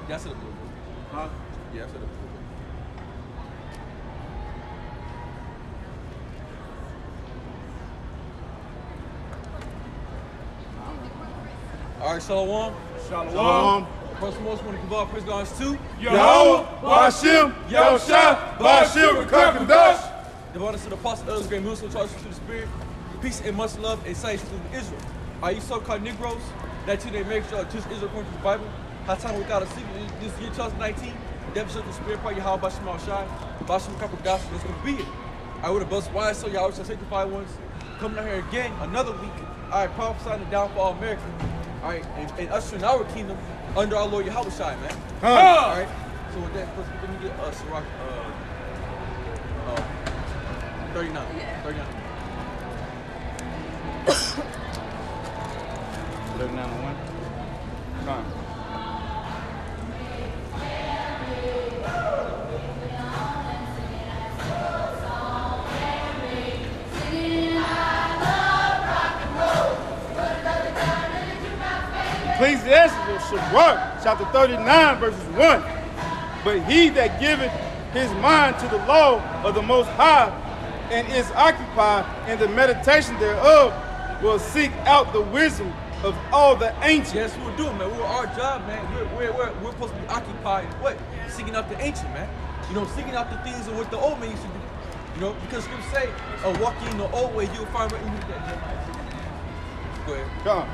That's it a little bit. Huh? Yeah, that's it a little bit. All right, Shalom. Shalom. First and most, want to give all praise gods to Yahweh, Bashim, Yahushua, Bashim, Kakadash. the honor to the apostle, elders, great Muslim, charged to the spirit, peace and much love and salvation to Israel. Are you so-called Negroes that you make sure just Israel according to the Bible? How time without a secret this year 2019, demonstrate the spirit part Yahweh Bashim Al-Shai, Bashim Kakadash, that's going to be it. I would have bust YSO Yahweh sanctified ones, coming out here again another week. All right, prophesying the downfall of America. All right, and ushering our kingdom under our Lord Yahweh Shai, man. All right. So with that, let me get Sirach 39. 39. 39:1. Come. Ecclesiastes Shabbat, chapter 39, verses 1. But he that giveth his mind to the law of the Most High and is occupied in the meditation thereof will seek out the wisdom of all the ancients. Yes, we'll do it, man. Our job, man. We're supposed to be occupied in what? Seeking out the ancient, man. You know, seeking out the things of what the old man used to do. You know, because scripture say, walking in the old way, you'll find what you need. Go ahead. Come.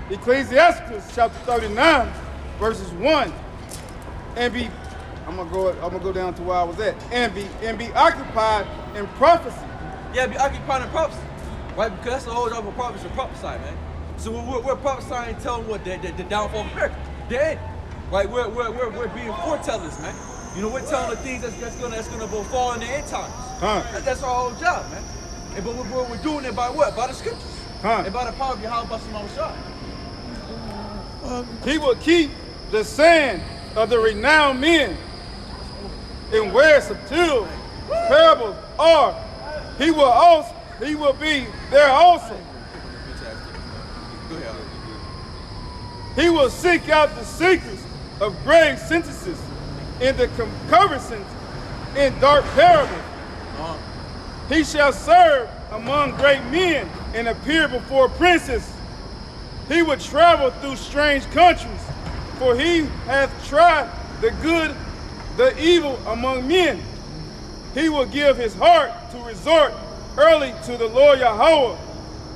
Ecclesiastes chapter 39, verses 1. And be, I'm gonna go down to where I was at. And be occupied in prophecy. Yeah, be occupied in prophecy, right? Because that's the whole job of a prophet, to prophesy, man. So we're prophesying, telling what the downfall of America, the end, right? We're being foretellers, man. You know, we're telling the things that's gonna befall in the end times. That's our whole job, man. But we're doing it by what? By the scriptures, and by the power of Yahweh Bashim Al-Shai. He will keep the saying of the renowned men, and where subtle parables are, he will be there also. He will seek out the secrets of grave sentences and the conversations in dark parables. He shall serve among great men and appear before princes. He would travel through strange countries, for he hath tried the good, the evil among men. He will give his heart to resort early to the Lord Yahweh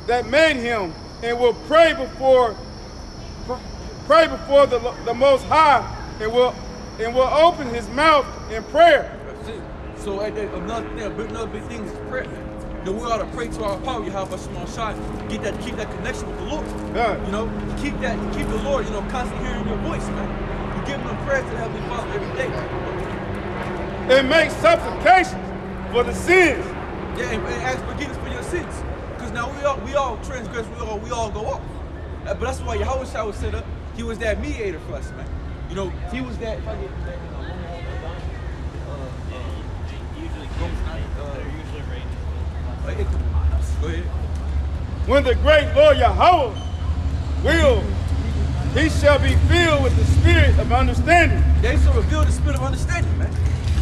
that made him, and will pray before the Most High, and will open his mouth in prayer. So another big thing is prayer, man. You know, we ought to pray to our power, Yahweh Bashim Al-Shai, keep that connection with the Lord. You know, keep the Lord, you know, constantly hearing your voice, man. You give him prayers to the Heavenly Father every day. And make supplications for the sins. Yeah, and ask forgiveness for your sins. Because now we all transgress, we all go off. But that's why Yahweh Shai was set up. He was that mediator for us, man. You know, he was that. If I get that, go ahead. When the great Lord Yahweh will, he shall be filled with the spirit of understanding. They shall reveal the spirit of understanding, man.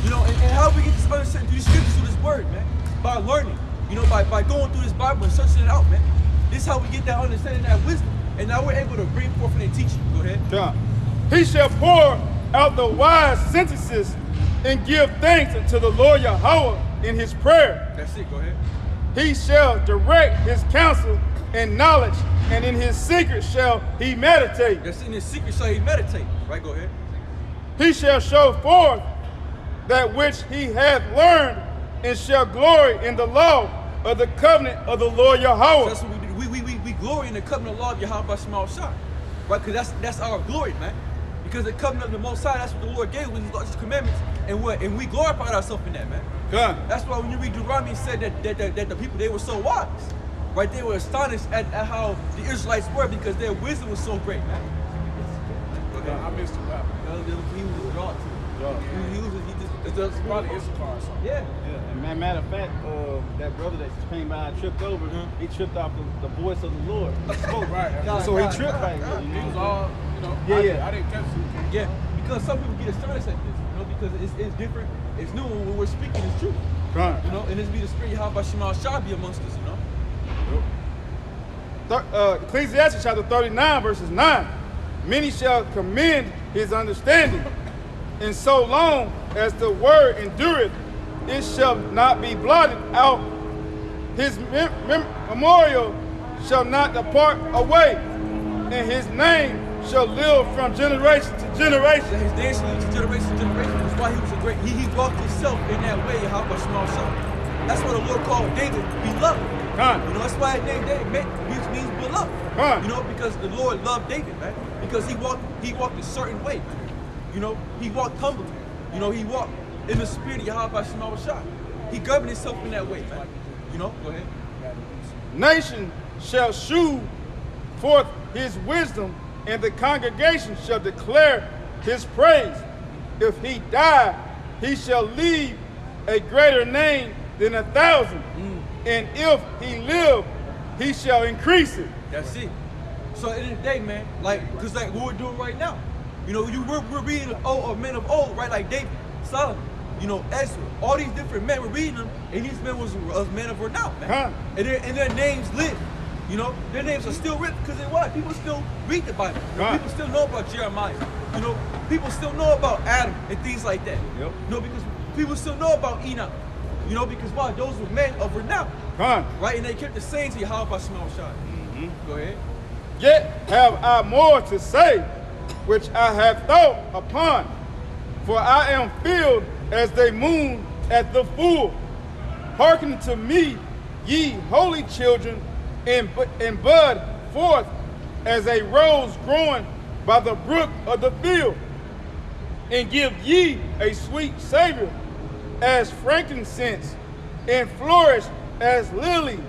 You know, and how we get this understanding through the scriptures, through this word, man. By learning, you know, by going through this Bible and searching it out, man. This is how we get that understanding, that wisdom. And now we're able to bring forth and teach you. Go ahead. Yeah. He shall pour out the wise sentences and give thanks unto the Lord Yahweh in his prayer. That's it. Go ahead. He shall direct his counsel and knowledge, and in his secret shall he meditate. That's in his secret shall he meditate. Right, go ahead. He shall show forth that which he hath learned, and shall glory in the law of the covenant of the Lord Yahweh. So that's what we do. We glory in the covenant law of Yahweh Bashim Al-Shai. Right, because that's our glory, man. Because the covenant of the Most High, that's what the Lord gave when he got his commandments, and we glorified ourselves in that, man. That's why when you read Deuteronomy, it said that the people, they were so wise, right? They were astonished at how the Israelites were because their wisdom was so great, man. I missed it. He was a dog too. He It's Probably Issachar or something. Yeah. Yeah, and matter of fact, that brother that came by and tripped over, he tripped off the voice of the Lord. Right. So he tripped right here. He was all, I didn't catch it. Yeah, because some people get astonished at this, because it's different, it's new, when we're speaking, it's true. Right. And it's be the spirit, how about Shema Shah be amongst us, Ecclesiastes chapter 39, verses 9. Many shall commend his understanding, and so long as the word endureth, it shall not be blotted out. His memorial shall not depart away, and his name shall live from generation to generation. His name shall live from generation to generation. That's why he was a great, he walked himself in that way, how about Shema Shah. That's what the Lord called David beloved. That's why his name David, which means beloved. Because the Lord loved David, man. Because he walked a certain way. He walked humbly. He walked in the spirit of Yahweh Shema Shah. He governed himself in that way, man. Go ahead. Nation shall shew forth his wisdom, and the congregation shall declare his praise. If he die, he shall leave a greater name than 1,000. And if he live, he shall increase it. That's it. So at the end of the day, man, because what we're doing right now, we're reading of men of old, right? Like David, Solomon, Ezra, all these different men, we're reading them, and these men was men of renown, man. And their names live. Their names are still written because why? People still read the Bible. People still know about Jeremiah. People still know about Adam and things like that. Because people still know about Enoch. Because why? Those were men of renown. Right? And they kept the saying to Yahweh Shema Shah. Go ahead. Yet have I more to say, which I have thought upon. For I am filled as the moon at the full. Hearken to me, ye holy children, and bud forth as a rose growing by the brook of the field. And give ye a sweet savor as frankincense, and flourish as lily.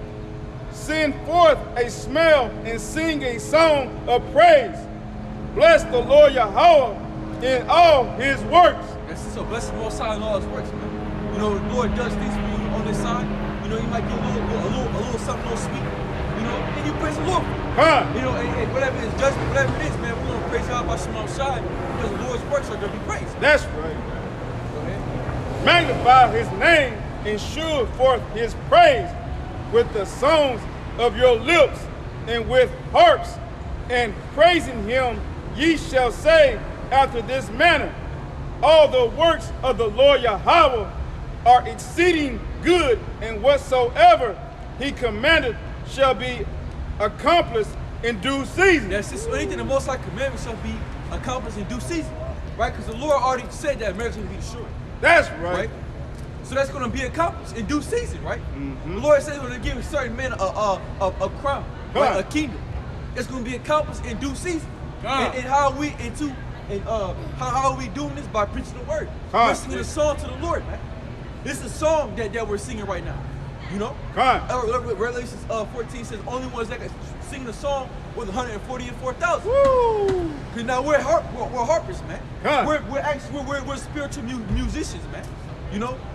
Send forth a smell and sing a song of praise. Bless the Lord Yahweh in all his works. So bless the Most High in all his works, man. The Lord does things for you on this side. You might get a little something, a little sweet. And you praise the Lord. And whatever is judgment, whatever it is, man, we're gonna praise God by Shema Shai because the Lord's works are gonna be praised. That's right. Go ahead. Magnify his name and shew forth his praise with the songs of your lips and with harps, and praising him ye shall say after this manner, all the works of the Lord Yahweh are exceeding good, and whatsoever he commanded shall be accomplished in due season. That's just anything the Most High commandment shall be accomplished in due season, right? Because the Lord already said that marriage is going to be destroyed. That's right. So that's going to be accomplished in due season, right? The Lord says he's going to give a certain man a crown, right? A kingdom. It's going to be accomplished in due season. And how are we how are we doing this? By preaching the word. We're singing a song to the Lord, man. This is a song that we're singing right now. Revelations 14 says only ones that can sing the song was 144,000. Woo! Because now we're harpers, man. We're spiritual musicians, man.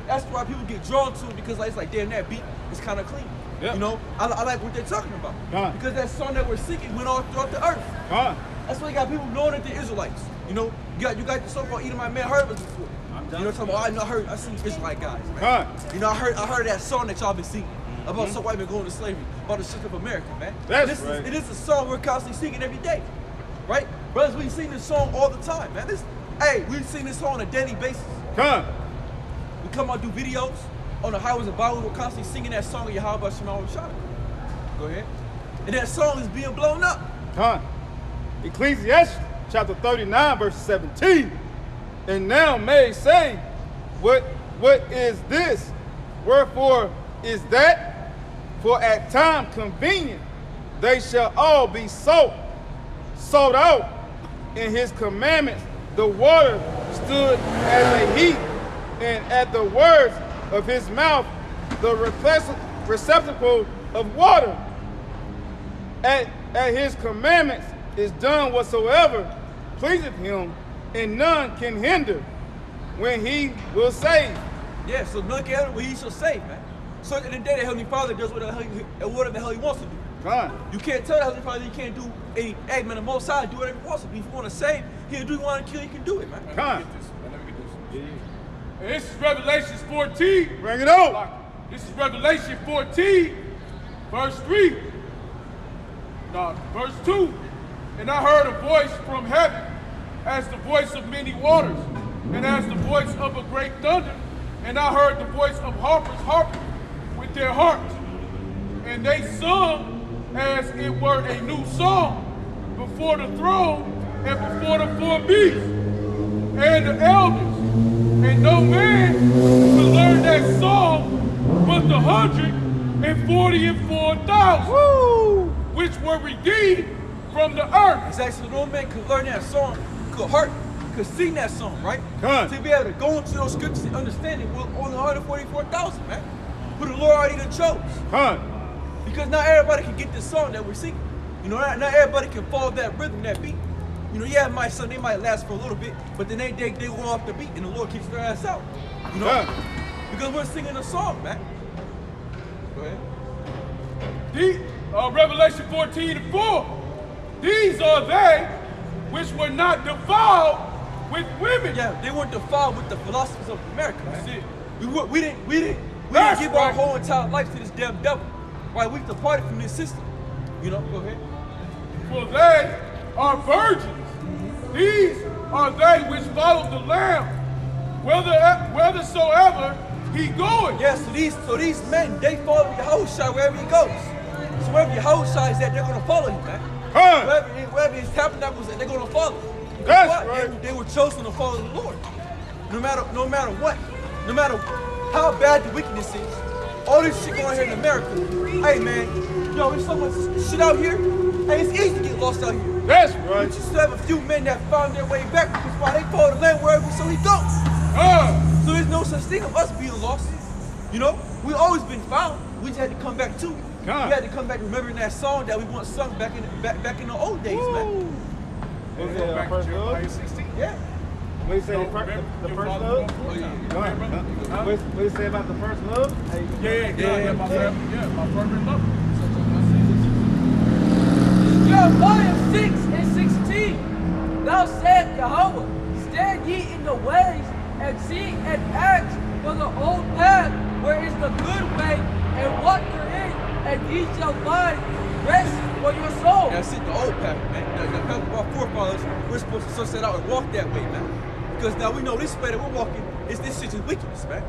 That's why people get drawn to it, because it's like, damn, that beat is kind of clean. Yep. I like what they're talking about. Because that song that we're singing went all throughout the earth. That's why you got people knowing that they're Israelites. You got the so-called Edomite man heard of us before. Talking about, I seen Israelite guys, man. I heard that song that y'all been singing about some white men going to slavery, about the shift of America, man. It is a song we're constantly singing every day, right? Brothers, we sing this song all the time, man. We sing this song on a daily basis. We come out do videos on the highways of Bible. We're constantly singing that song of Yahweh Shema Shah. Go ahead. And that song is being blown up. Ecclesiastes chapter 39, verse 17. And now may say, what is this? Wherefore is that? For at time convenient they shall all be sought out. In his commandments the water stood as a heap, and at the words of his mouth the receptacle of water. At his commandments is done whatsoever pleaseth him, and none can hinder. when he will save. Yeah, so none can ever when he shall save, man. So at the end of the day, the Heavenly Father does whatever the hell he wants to do. You can't tell the Heavenly Father he can't do any, hey man, the Most High do whatever he wants to do. If you want to save, he'll do, you want to kill, he can do it, man. Let me get this. And this is Revelation 14. Bring it on. This is Revelation 14, verse 3. No, verse 2. And I heard a voice from heaven, as the voice of many waters, and as the voice of a great thunder. And I heard the voice of harpers harping with their harps. And they sung as it were a new song before the throne and before the four beasts and the elders. And no man could learn that song but the 144,000 which were redeemed from the earth. Exactly, so no man could learn that song, could sing that song, right? To be able to go into those scriptures and understand it, we're only 144,000, man. Who the Lord already done chose. Because not everybody can get this song that we're singing. You know, not everybody can follow that rhythm, that beat. You know, yeah, they might last for a little bit, but then they go off the beat and the Lord kicks their ass out. You know? Because we're singing a song, man. Go ahead. Revelation 14:4. These are they which were not defiled with women. Yeah, they weren't defiled with the philosophies of America. That's it. We didn't give our right. whole entire life to this damn devil. Right, we departed from this system. You know, go ahead. For they are virgins. These are they which follow the Lamb, whithersoever he goeth. Yeah, so these men, they follow Yahushua wherever he goes. So wherever Yahushua is at, they're gonna follow him, man. Wherever his tabernacle is at, they're gonna follow. That's right. They were chosen to follow the Lord. No matter what, no matter how bad the wickedness is, all this shit going on here in America. Hey man, yo, there's so much shit out here. Hey, it's easy to get lost out here. That's right. But you still have a few men that found their way back because why they follow the land wherever so he goes. So there's no such thing of us being lost. You know, we always been found. We just had to come back to it. We had to come back remembering that song that we once sung back in the old days, man. Go back to Jeremiah 16. Yeah. What do you say, the first love? What do you say about the first love? Yeah, my favorite love. Jeremiah 6:16. Thou said Yahweh, stand ye in the ways and see and ask for the old path, where is the good way, and walk therein, and ye shall find rest for your soul. That's it, the old path, man. The path of our forefathers, we're supposed to set out and walk that way, man. Because now we know this way that we're walking, this shit is wickedness, man.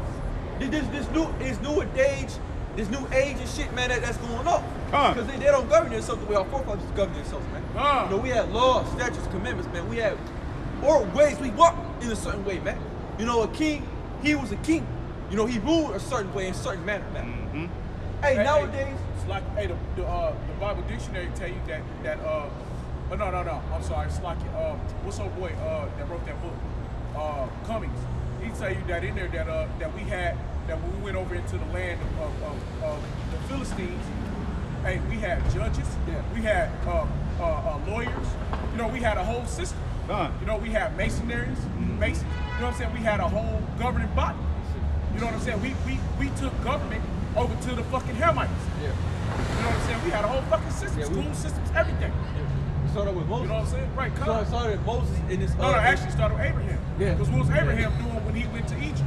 This new age and shit, man, that's going on. Because they don't govern themselves the way our forefathers govern themselves, man. You know, we had laws, statutes, commandments, man. We had or ways we walk in a certain way, man. You know, a king, he was a king. You know, he ruled a certain way, in a certain manner, man. Hey, nowadays, it's like, the Bible dictionary tell you that no, I'm sorry, it's like what's old boy that wrote that book, Cummings. He tell you that in there that we had, that when we went over into the land of the Philistines, hey, we had judges, we had lawyers, you know, we had a whole system. You know, we had masons, you know what I'm saying? We had a whole governing body. You know what I'm saying? We took government over to the fucking Hamites. You know what I'm saying? We had a whole fucking system, school systems, everything. It started with Moses. You know what I'm saying? Right, So it started with Moses in this. No, actually started with Abraham. Because what was Abraham doing when he went to Egypt?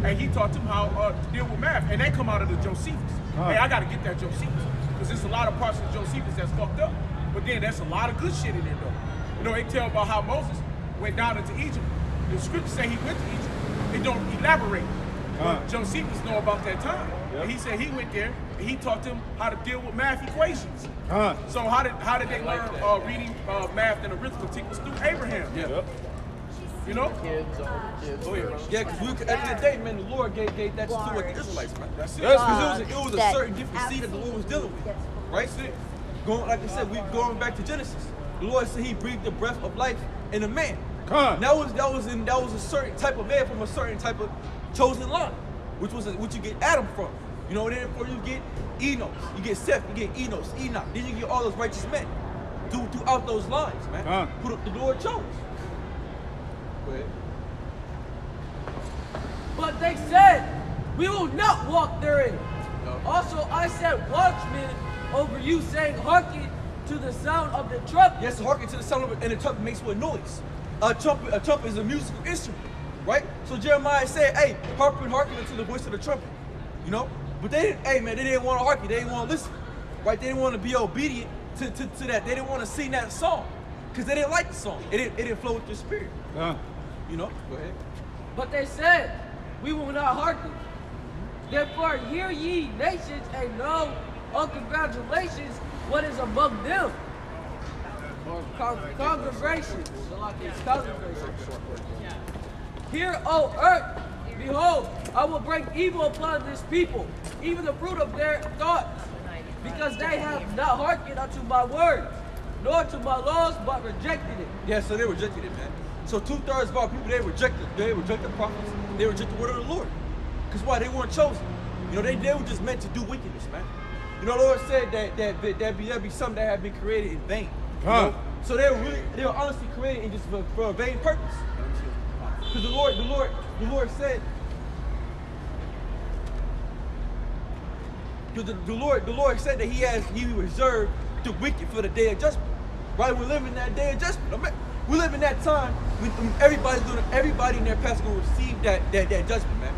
And he taught them how to deal with math. And they come out of the Josephus. Hey, I got to get that Josephus. Because there's a lot of parts of the Josephus that's fucked up. But then there's a lot of good shit in there, though. You know, they tell about how Moses went down into Egypt. The scriptures say he went to Egypt. They don't elaborate. But Josephus know about that time. And he said he went there and he taught them how to deal with math equations. So how did they learn reading math and arithmetic? Was through Abraham. You know? Kids. Yeah, because at the end of the day, man, the Lord gave that to the Israelites, man. That's it. Because it was a certain different seed that the Lord was dealing with, right? Like I said, we going back to Genesis. The Lord said He breathed the breath of life in a man. That was a certain type of man from a certain type of chosen line, which you get Adam from. You know, then before you get Enos, you get Seth, you get Enos, Enoch. Then you get all those righteous men throughout those lines, man. Who the Lord chose. Go ahead. But they said, we will not walk therein. No. Also, I set watchmen over you, saying, hearken to the sound of the trumpet. Yes, hearken to the sound of it, and the trumpet makes what noise? A trumpet is a musical instrument, right? So Jeremiah said, hey, hearken to the voice of the trumpet, you know? But they didn't, hey man, they didn't want to hearken, they didn't want to listen, right? They didn't want to be obedient to that. They didn't want to sing that song, because they didn't like the song. It didn't flow with their spirit, you know? Go ahead. But they said, we will not hearken. Therefore, hear ye nations, and know, oh, congratulations, what is among them. Or congregations. Hear, O earth, behold, I will bring evil upon this people, even the fruit of their thoughts, because they have not hearkened unto my word, nor to my laws, but rejected it. Yeah, so they rejected it, man. So 2/3 of our people, they rejected prophets, they rejected the word of the Lord. Because why? They weren't chosen. You know, they were just meant to do wickedness, man. You know, the Lord said that be something that have been created in vain. You know? So they were honestly created in just for a vain purpose. Because the Lord said, because the Lord said that He reserved the wicked for the day of judgment. Right? We're living that day of judgment. We live in that time when everybody in their past gonna receive that judgment, man.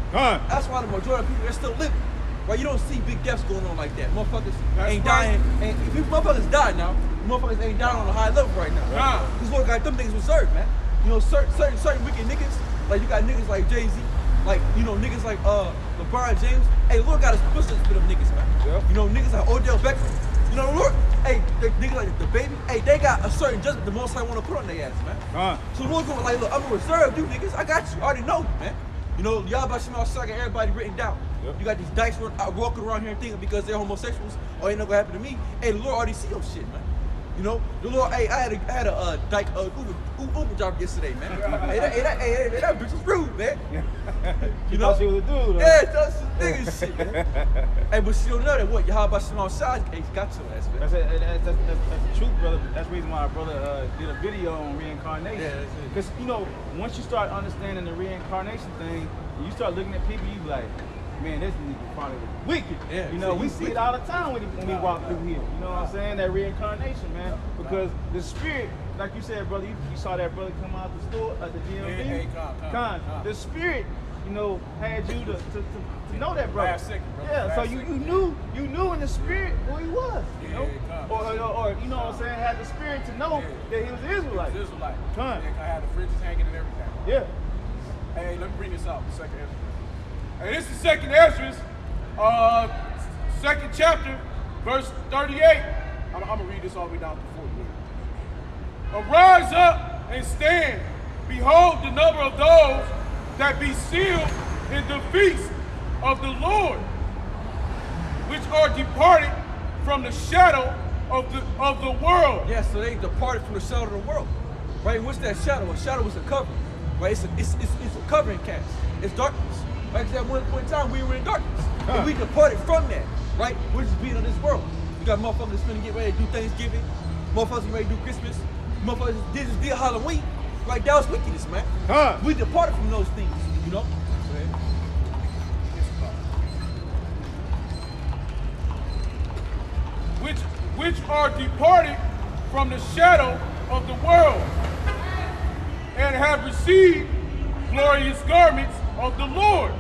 That's why the majority of people are still living. Right? You don't see big deaths going on like that. Motherfuckers ain't dying. And if motherfuckers die now, motherfuckers ain't dying on a high level right now. Because Lord got them things reserved, man. You know, certain wicked niggas, like you got niggas like Jay-Z, like, you know, niggas like LeBron James. Hey, Lord got a special for them niggas, man. Yep. You know, niggas like Odell Beckham. You know, Lord, hey, niggas like the baby, hey, they got a certain judgment the most I want to put on their ass, man. So Lord going like, look, I'm gonna reserve you niggas. I got you. I already know you, man. You know, y'all about to got everybody written down. Yep. You got these dykes walking around here thinking because they're homosexuals, or ain't nothing gonna happen to me. Hey, the Lord already see your shit, man. You know, the Lord, hey, I had a dyke Uber job yesterday, man. hey, that bitch was rude, man. You know, she was a dude, though. Yeah, that's some nigga shit, man. Hey, but she don't know that what? How about some outside? Hey, got your ass, man. That's the truth, brother. That's the reason why our brother did a video on reincarnation. Yeah, that's it. Because, you know, once you start understanding the reincarnation thing, and you start looking at people, you be like, man, this nigga probably wicked. Yeah, you know, we see it all the time when we walk through here. You know what I'm saying? That reincarnation, man. Because the spirit, like you said, brother, you saw that brother come out the store at the DMV. The spirit, you know, had you to know that brother. Yeah, so you knew in the spirit who he was. You know, or you know what I'm saying, had the spirit to know that he was an Israelite. He was Israelite. I had the fridges hanging and everything. Yeah. Hey, let me bring this out. Second Ezra. Hey, this is Second Ezra, second chapter, verse 38. I'm gonna read this all the way down to 48. Arise up and stand. Behold the number of those that be sealed in the feast of the Lord, which are departed from the shadow of the world. Yes, so they departed from the shadow of the world. Right? What's that shadow? A shadow is a covering. Right? It's a covering cast. It's darkness. Like I said, at one point in time, we were in darkness. And we departed from that, right? We're just being in this world. You got motherfuckers that's finna get ready to do Thanksgiving. Motherfuckers getting ready to do Christmas. Motherfuckers just did Halloween. Right? That was wickedness, man. We departed from those things, you know? Which are departed from the shadow of the world, and have received glorious garments of the Lord.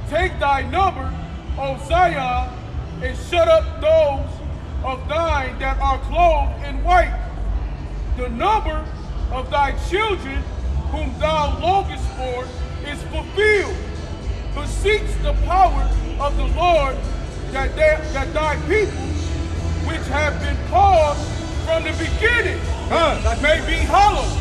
Take thy number, O Zion, and shut up those of thine that are clothed in white. The number of thy children whom thou longest for is fulfilled. Beseech the power of the Lord that thy people, which have been called from the beginning, may be hallowed.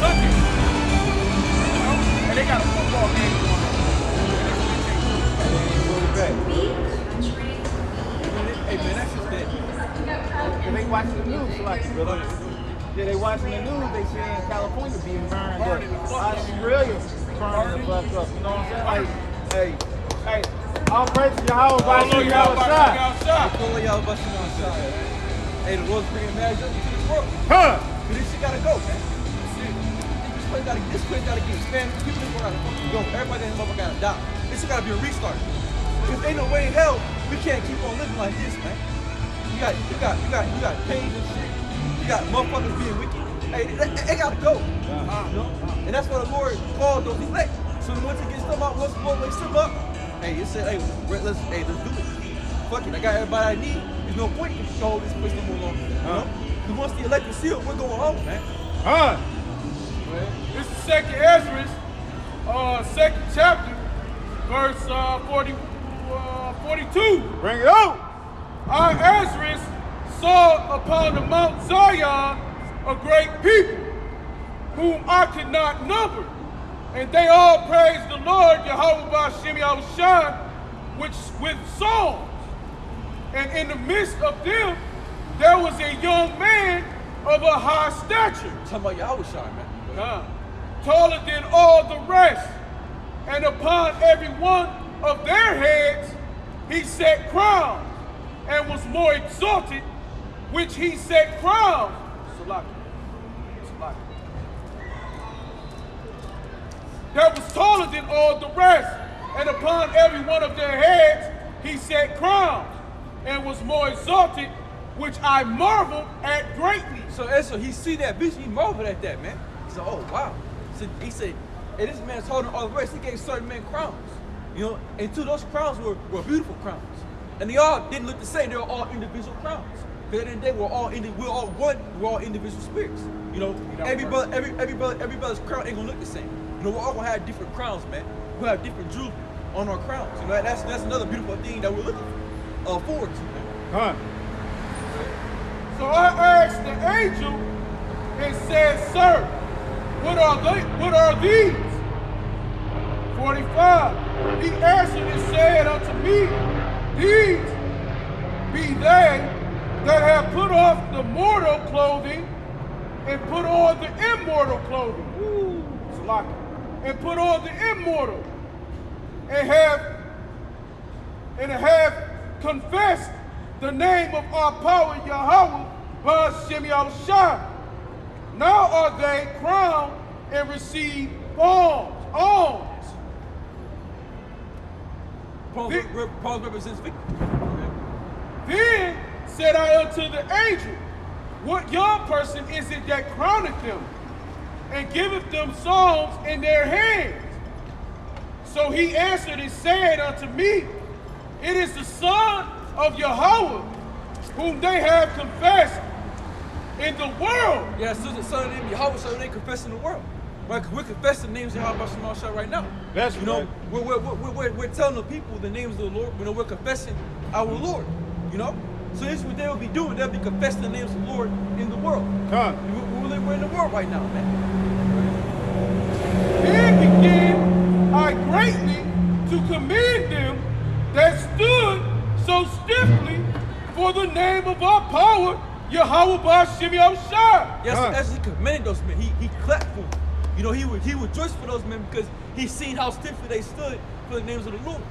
Sunday. And they got a football game like it, brother. Yeah, they watching the news. They saying California being burned up. Australia burning the fuck up. You know what I'm saying? Hey, all praise to Yahweh by Shimmy outside. Hey, the Lord's bringing marriage up into this world. Huh? But this shit gotta go, man. This place gotta get expanded. People just gotta fucking go. Everybody in the motherfucker gotta die. This shit gotta be a restart. If ain't no way in hell, we can't keep on living like this, man. You got pain and shit. You got motherfuckers being wicked. Hey, they gotta go. You know? And that's what the Lord called those elect. So once he gets them out, once the Lord wakes them up, hey, it said, hey, let's do it. Fuck it, I got everybody I need. There's no point in hold this place no more longer. You know? Because once the elect is sealed, we're going home, man. This is second Ezra, second chapter, verse 42. Bring it on. I, Ezra, saw upon the Mount Zion a great people, whom I could not number. And they all praised the Lord, Yahweh Ba'Shem Yahushua, which with songs. And in the midst of them, there was a young man of a high stature. Talking about Yahushua, man. Taller than all the rest. And upon every one of their heads, he set crowns, and was more exalted, which he set crowns. That was taller than all the rest, and upon every one of their heads he set crowns, and was more exalted, which I marveled at greatly. So Ezra, he see that vision, he marveled at that, man. He said, oh wow. He said, hey, this man's holding all the rest. He gave certain men crowns. You know, and two of those crowns were beautiful crowns. And they all didn't look the same, they were all individual crowns. Because at the end of the day, we're all one, we're all individual spirits. You know, everybody's crown ain't gonna look the same. You know, we're all gonna have different crowns, man. We'll have different jewelry on our crowns. You know, that's another beautiful thing that we're looking forward to, man. So I asked the angel and said, Sir, what are these? 45. He answered and said unto me, These be they that have put off the mortal clothing and put on the immortal clothing. And put on the immortal, and have confessed the name of our power Yahweh Ba'Shem Yahushua. Now are they crowned and receive alms. Palms represents victory. Then said I unto the angel, What young person is it that crowneth them, and giveth them songs in their hands? So he answered and said unto me, It is the Son of Yahweh, whom they have confessed in the world. Yeah, so the Son of Yahweh, so they confess in the world. Right? Because we're confessing the names of Yahweh right now. That's you know, we're telling the people the names of the Lord. You know, we're confessing our Lord. You know, so this is what they will be doing. They'll be confessing the names of the Lord in the world. We're in the world right now, man. Then began I greatly to commend them that stood so stiffly for the name of our power, Yahweh Ba'Shem Yahushua. Yes, as he commended those men, he clapped for them. You know, he rejoiced for those men because he seen how stiffly they stood for the names of the Lord.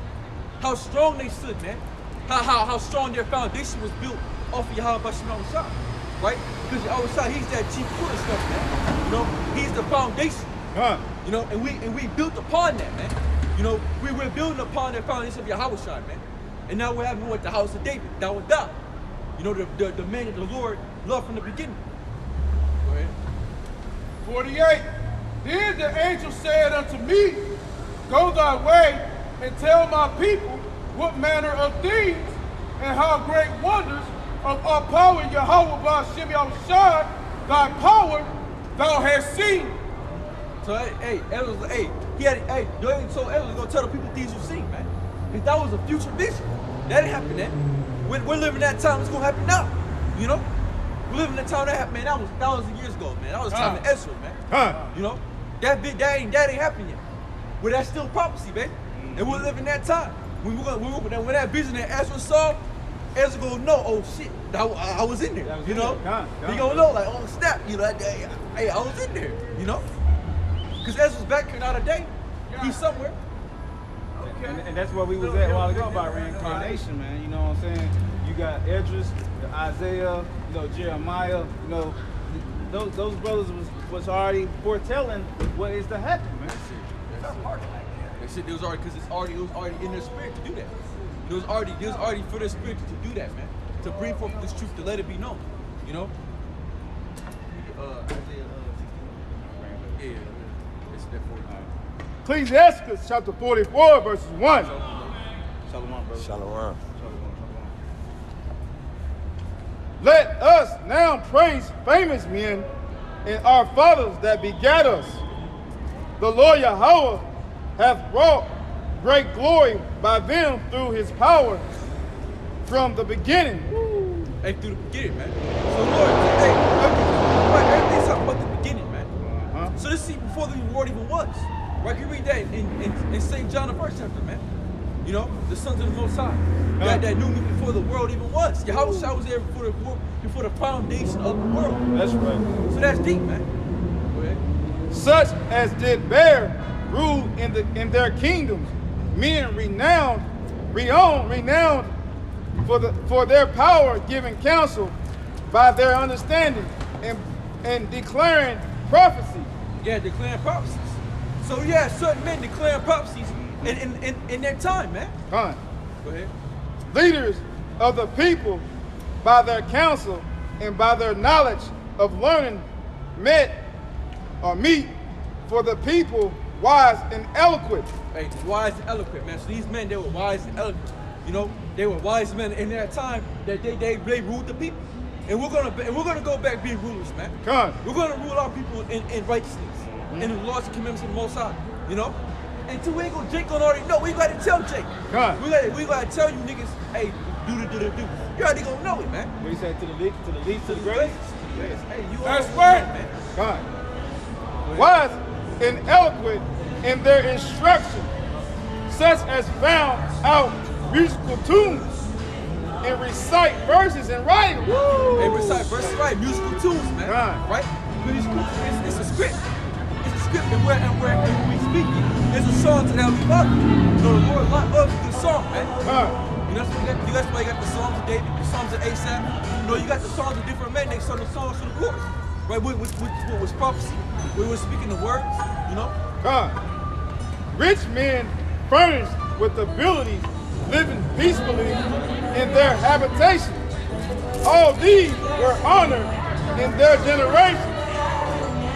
How strong they stood, man. How strong their foundation was built off of Yahweh Ba'Shem Yahushua. Right? Because Yahushua, he's that chief cornerstone, man. You know, he's the foundation. You know, and we built upon that, man. You know, we're building upon that foundation of Yahushua, man. And now we're having what the house of David, that would die. You know, the man that the Lord loved from the beginning. Go ahead. 48. Then the angel said unto me, Go thy way and tell my people what manner of things and how great wonders of our power, Yahweh Ba'Shem Yahushua, thy power thou hast seen. So hey, Ezra was like, so Ezra was gonna tell the people things you've seen, man. Because that was a future vision. That didn't happen then. We're living that time, it's gonna happen now. You know? We're living that time that happened, man. That was thousands of years ago, man. That was the time of Ezra, man. You know? That ain't happened yet. But that's still prophecy, baby. And we're living that time. When that vision that Ezra saw, Ezra gonna know, oh shit, I was in there, you know? He gonna know, like, oh snap, you know, hey, I was in there, you know? Because Ezra's back here not a day, he's somewhere. And that's where we was at a while ago about reincarnation, man. You know what I'm saying? You got Esdras, Isaiah, you know, Jeremiah, you know, those brothers was already foretelling what is to happen, man. That shit, it was already in their spirit to do that. It was already for their spirit to do that, man. To bring forth this truth, to let it be known, you know? Isaiah 61. Yeah, it's that 49. Ecclesiastes chapter 44, verses 1. Shalom, brother. Shalom. Let us now praise famous men and our fathers that begat us. The Lord Yahweh hath wrought great glory by them through his power from the beginning. Hey, through the beginning, man. So Lord, everything's talking about the beginning, man. So this is before the world even was. Right, you read that in St. John, the first chapter, man. You know, the sons of the Most High. That knew me before the world even was. Yahweh was there before the foundation of the world. That's right. So that's deep, man. Go ahead. Such as did bear rule in their kingdoms, men renowned for their power, giving counsel by their understanding and declaring prophecy. Yeah, declaring prophecies. So yeah, certain men declaring prophecies in their time, man. Fine. Go ahead. Leaders of the people by their counsel and by their knowledge of learning meet for the people wise and eloquent. Hey, wise and eloquent, man. So these men, they were wise and eloquent. You know, they were wise men in their time that they ruled the people. And we're gonna go back being rulers, man. Come on. We're gonna rule our people in righteousness, in the laws and commandments of the Most High. You know? Until we ain't gonna Jake gonna already know. We gotta tell Jake. Come on. We gotta tell you niggas, hey, do. You already gonna know it, man. What you say, to the least, to the greatest? Yes. Hey, you That's already right. know, man. Come on. Wise and eloquent in their instruction, such as found out musical tunes and recite verses and write. Hey, recite verses, right? Musical tunes, man. Right. Right? It's a script. It's a script, and when we speak it, it's a song to the Heavenly Father. You know, the Lord loves a good song, man. You know, that's why you got the songs of David, the songs of Asaph. You know, you got the songs of different men. They sung the songs to the Lord. Right? What was prophecy? We were speaking the words, you know? Rich men furnished with abilities, living peacefully in their habitation. All these were honored in their generation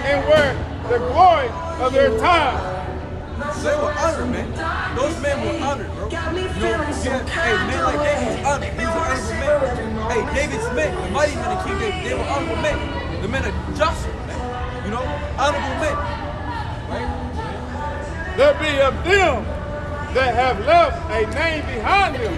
and were the glory of their time. They were honored, man. Those men were honored, bro. You know, hey, men like David was honored. He was an honorable man. Hey, David's men, the mighty men of King David, they were honorable men. The men of Joshua, man. You know, honorable men. Right? There be of them that have left a name behind them,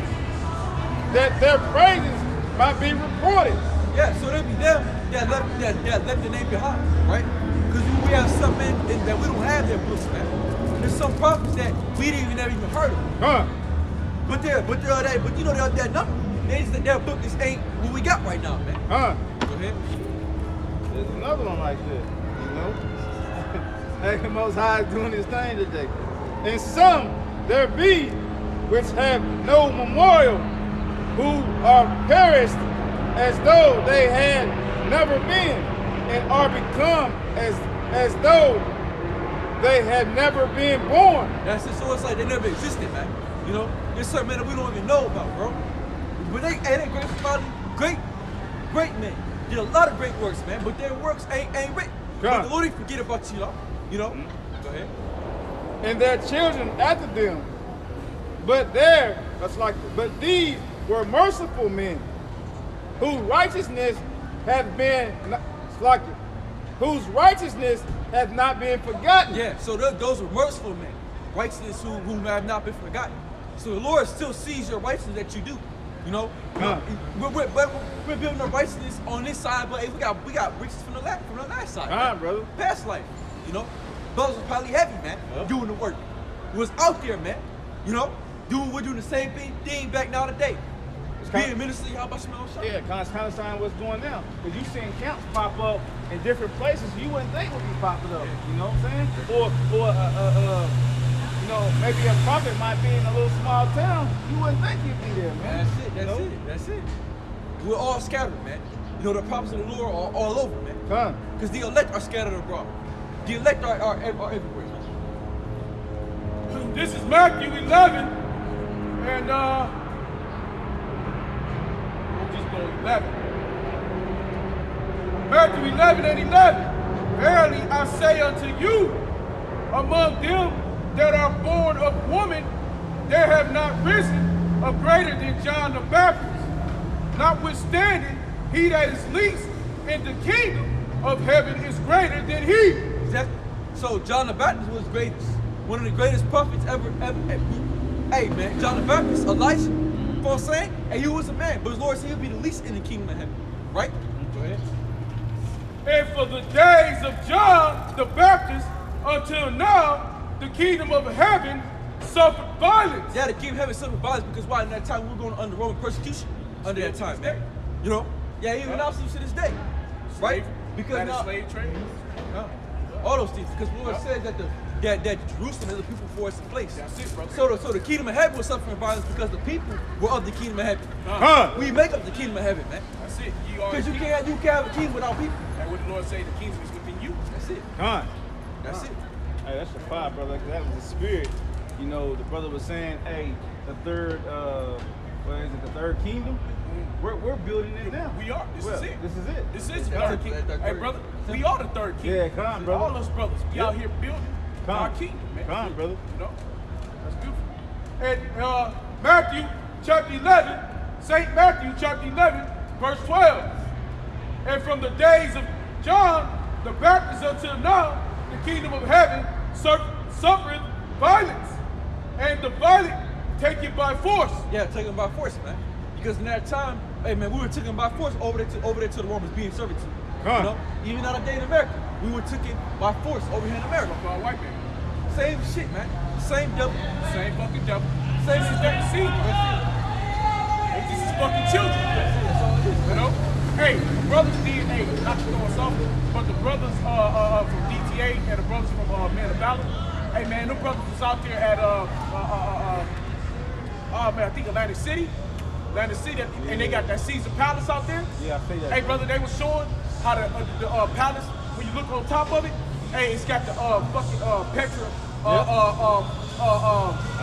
that their praises might be reported. Yeah, so there be them that left the name behind, right? Because we have some men that we don't have their books, man. There's some prophets that we didn't never even heard of. But you know they're that number. Their book ain't what we got right now, man. Go ahead. There's another one like this, you know? Hey, the Most High is doing his thing today. And some there be which have no memorial, who are perished as though they had never been, and are become as though they had never been born. That's it. So it's like they never existed, man. You know, there's certain men that we don't even know about, bro. But they great men. Did a lot of great works, man. But their works ain't written. But the Lord didn't forget about you, though. You know. Go ahead. And their children after them. But these were merciful men, whose righteousness hath not been forgotten. Yeah, so those were merciful men, righteousness who have not been forgotten. So the Lord still sees your righteousness that you do. You know, we're building up righteousness on this side, but hey, we got riches from the last side, brother. Past life, you know, brothers was probably heavy, man, doing the work. It was out there, man. You know, we're doing the same thing back now today. Being ministry, how about Shemel Shah? Yeah, kind of sign what's going now. Because you seeing camps pop up in different places you wouldn't think would be popping up. You know what I'm saying? Or you know, maybe a prophet might be in a little small town. You wouldn't think he'd be there, man. That's it. We're all scattered, man. You know, the prophets of the Lord are all over, man. Because the elect are scattered abroad. The elect are everywhere, man. This is Matthew 11, and we'll just go 11. Matthew 11 and 11. Verily I say unto you, among them that are born of woman, there have not risen a greater than John the Baptist. Notwithstanding, he that is least in the kingdom of heaven is greater than he. Exactly. So John the Baptist was greatest. One of the greatest prophets ever. Hey, man, John the Baptist, Elijah, you know what I'm saying? And he was a man, but his Lord said he'll be the least in the kingdom of heaven. Right? Go ahead. And for the days of John the Baptist until now, the kingdom of heaven suffered violence. Yeah, the kingdom of heaven suffered violence because why? In that time, we were going under Roman persecution. Under that time, man. You know? Yeah, even now, to this day. Right? Because now, slave trade. all those things. Because the Lord said that that Jerusalem is a people for its place. That's it, brother. So the kingdom of heaven was suffering violence because the people were of the kingdom of heaven. We make up the kingdom of heaven, man. That's it. Because you can't have a kingdom without people. And what the Lord say, the kingdom is within you. That's it. That's it. Hey, that's the fire, brother. That was the spirit. You know, the brother was saying, hey, the third, what is it, the third kingdom? We're building it now. We are. This is it. This is it. This is the third kingdom. Hey, brother, we are the third kingdom. Yeah, come on, brother. All us brothers, we out here building our kingdom, man. Come on, brother. You know? That's beautiful. And Matthew chapter 11, St. Matthew chapter 11, verse 12. And from the days of John the Baptist until now, the kingdom of heaven suffereth violence, and the violent take it by force. Yeah, taken by force, man. Because in that time, hey man, we were taken by force over there to the Romans being served to. You know, even out of day in America, we were taken by force over here in America. By white man. Same shit, man. Same devil. Same fucking devil. Same This is system. their seed. This is fucking children. You know? Hey, the brothers did, hey, not to throw us off, but the brothers from DTA and the brothers from Man of Valor, hey man, them brothers was out there at I think Atlantic City, and they got that Caesar Palace out there. Yeah, I say that. Hey brother, they was showing how the palace, when you look on top of it, hey, it's got the fucking Petra, I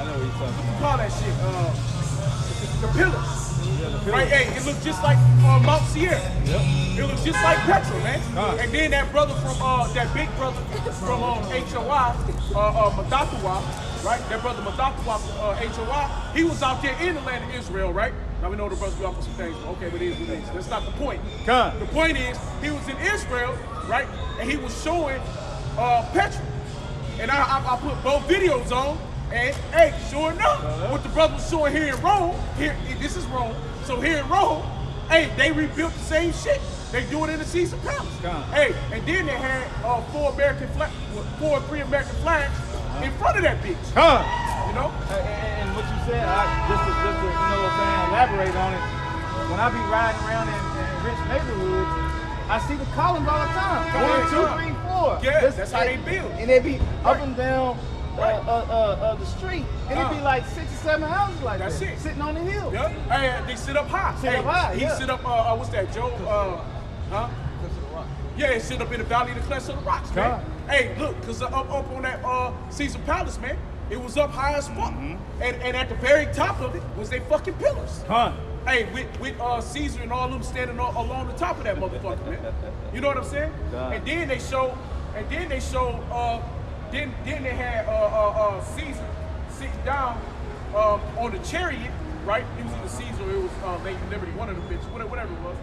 know what you're talking what you about. call that shit? The pillars. Yeah, the Right, hey, it looks just like Mount Sierra. Yep. It looks just like Petra, man. And then that brother from that big brother from HOI, Madathawa, right? That brother Madathawa from HOI, he was out there in the land of Israel, right? Now we know the brothers be off on some things, but okay, but it is what it is. That's not the point. The point is, he was in Israel, right? And he was showing Petra. And I put both videos on, and hey, sure enough, what the brother was showing here in Rome, this is Rome, so here in Rome, hey, they rebuilt the same shit. They do it in the Caesar Palace. Hey, and then they had four or three American flags in front of that bitch. You know? And what you said, just to you know what I'm saying, elaborate on it. When I be riding around in rich neighborhoods, I see the columns all the time. 1, 2, 3, 4. Yeah, that's how they build. And they be up and down the street, and it be like 6 or 7 houses like That's that, it. sitting on the hill. Yeah. Hey, they sit up high. Sit up high, He yeah. sit up, what's that, Joe? Yeah, he sit up in the valley of the Clefts of the Rocks, man. Hey, look, because up on that Caesar Palace, man, it was up high as fuck. And at the very top of it was they fucking pillars. Hey, with Caesar and all them standing along the top of that motherfucker, man. You know what I'm saying? And then they showed, then they had Caesar sitting down on the chariot, right? It was either Caesar or it was Lady Liberty, one of the bitches, whatever it was.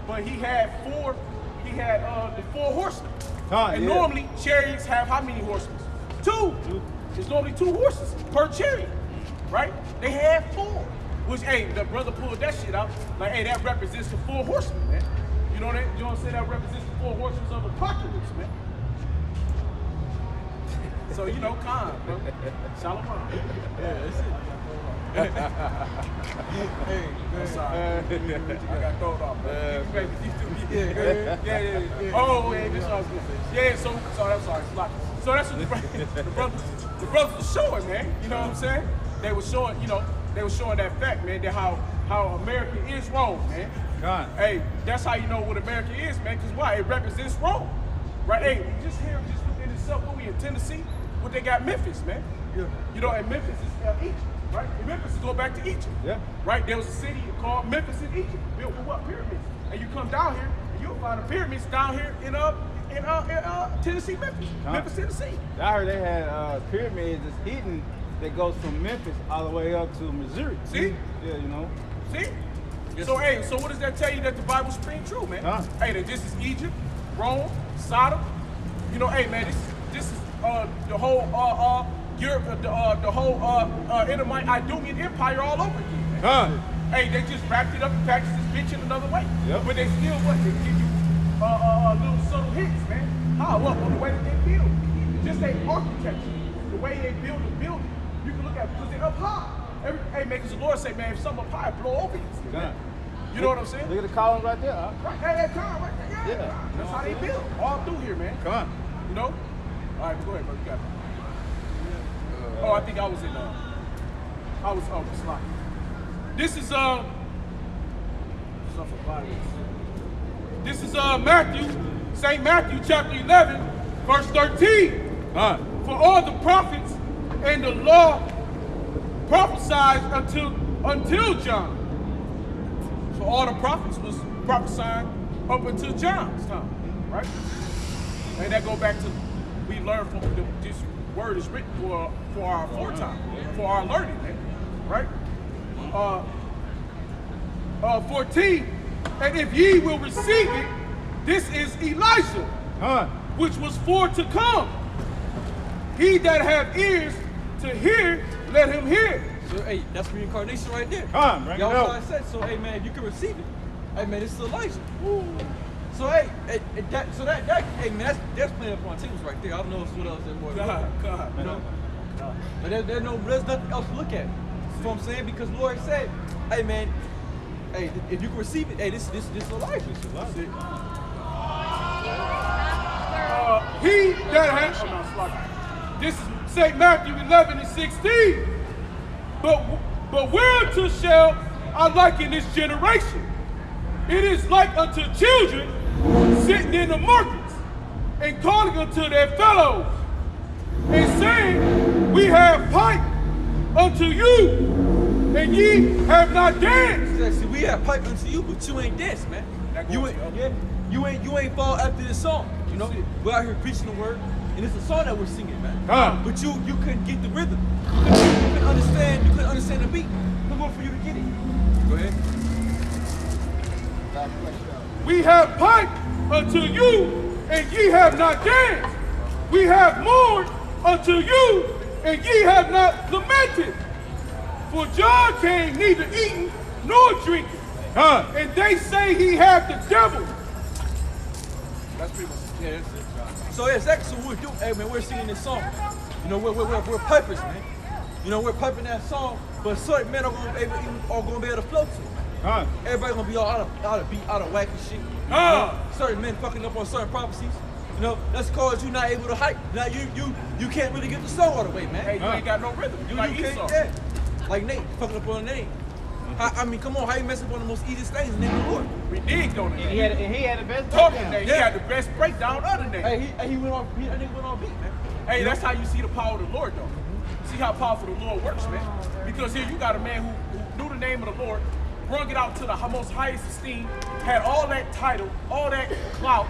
But he had the 4 horsemen. And normally chariots have how many horsemen? 2. There's normally 2 horses per chariot, right? They had 4. Which, hey, the brother pulled that shit out. Like, hey, that represents the 4 horsemen, man. You know what I'm saying? That represents the 4 horsemen of apocalypse, man. So, you know, calm, bro. Shalom. Yeah, that's it. Hey, man. I'm sorry. I got thrown off, man. Yeah. Oh, yeah, this was good. Yeah, so I'm sorry. So that's what the brothers were showing, man. You know what I'm saying? They were showing, that fact, man, that how America is wrong, man. God. Hey, that's how you know what America is, man, because why? It represents Rome. Right? Hey, we just here, just within itself, what we in Tennessee, what they got Memphis, man. Yeah. You know, and Memphis is Egypt, right? And Memphis is go back to Egypt. Yeah. Right? There was a city called Memphis in Egypt, built with what? Pyramids. And you come down here, and you'll find the pyramids down here in Tennessee, Memphis, Tennessee. I heard they had pyramids that's hidden that goes from Memphis all the way up to Missouri. See? Yeah, you know. See? So, hey, so what does that tell you that the Bible's being true, man? Hey, that this is Egypt, Rome, Sodom. You know, hey, man, this is the whole Europe, the whole Edomite Idumean Empire all over again, man. Hey, they just wrapped it up and packaged this bitch in another way. Yep. But they still they give you little subtle hits, man. How? What? On the way that they build. Just their architecture, the way they build the building. You can look at it because they're up high. Hey, man, because the Lord say, man, if something up high, blow over you. Man. You know what I'm saying? Look at the columns right there, huh? Right, that car right there. Yeah. That's how they build. All through here, man. Come on. You know? All right, go ahead, bro. You got it. I think I was in the slot. This is This is Matthew, St. Matthew chapter 11, verse 13. For all the prophets and the law prophesied until John. So all the prophets was prophesying up until John's time, right? And that go back to, we learn from this word is written for our foretime, for our learning, man, right? 14, and if ye will receive it, this is Elijah, which was for to come. He that have ears to hear, let him hear. So, hey, that's reincarnation right there. Bring it Y'all out. what I said. So, hey, man, if you can receive it, hey, man, it's Elijah. Woo. So, hey, hey, man, that's playing up on tables right there. I don't know what else there's more. God. You know? But there's nothing else to look at. You know what I'm saying? Because Lord said, hey, man, hey, if you can receive it, hey, this is Elijah. He that has, this is St. Matthew 11 and 16. But whereunto shall I liken this generation? It is like unto children sitting in the markets and calling unto their fellows and saying, we have piped unto you, and ye have not danced. See, we have piped unto you, but you ain't danced, man. You ain't fall after this song. You know, we're out here preaching the word, and it's a song that we're singing, man. But you couldn't get the rhythm. You couldn't understand the beat. Come on for you to get it. Go ahead. We have piped unto you, and ye have not danced. We have mourned unto you, and ye have not lamented. For John came neither eating nor drinking. And they say he had the devil. That's pretty much it. Yeah, that's it. So exactly. So we're doing. Hey, man, we're singing this song. You know, we're pipers, man. You know, we're piping that song, but certain men are gonna be able to flow to it. Everybody gonna be all out of beat, out of whack and shit. You know, certain men fucking up on certain prophecies. You know, that's cause you not able to hype. Now you can't really get the song all the way, man. Hey, you ain't got no rhythm. You like can't, YSO. yeah. Like Nate, fucking up on the name. I mean, come on, how you mess up on the most easiest things in the name of the Lord? We digged on it. And he had the best Talking breakdown. name. He had the best breakdown of the name. Hey, he went on beat, that nigga went on beat, man. Hey, that's how you see the power of the Lord, though. See how powerful the Lord works, man. Because here you got a man who knew the name of the Lord, brung it out to the most highest esteem, had all that title, all that clout,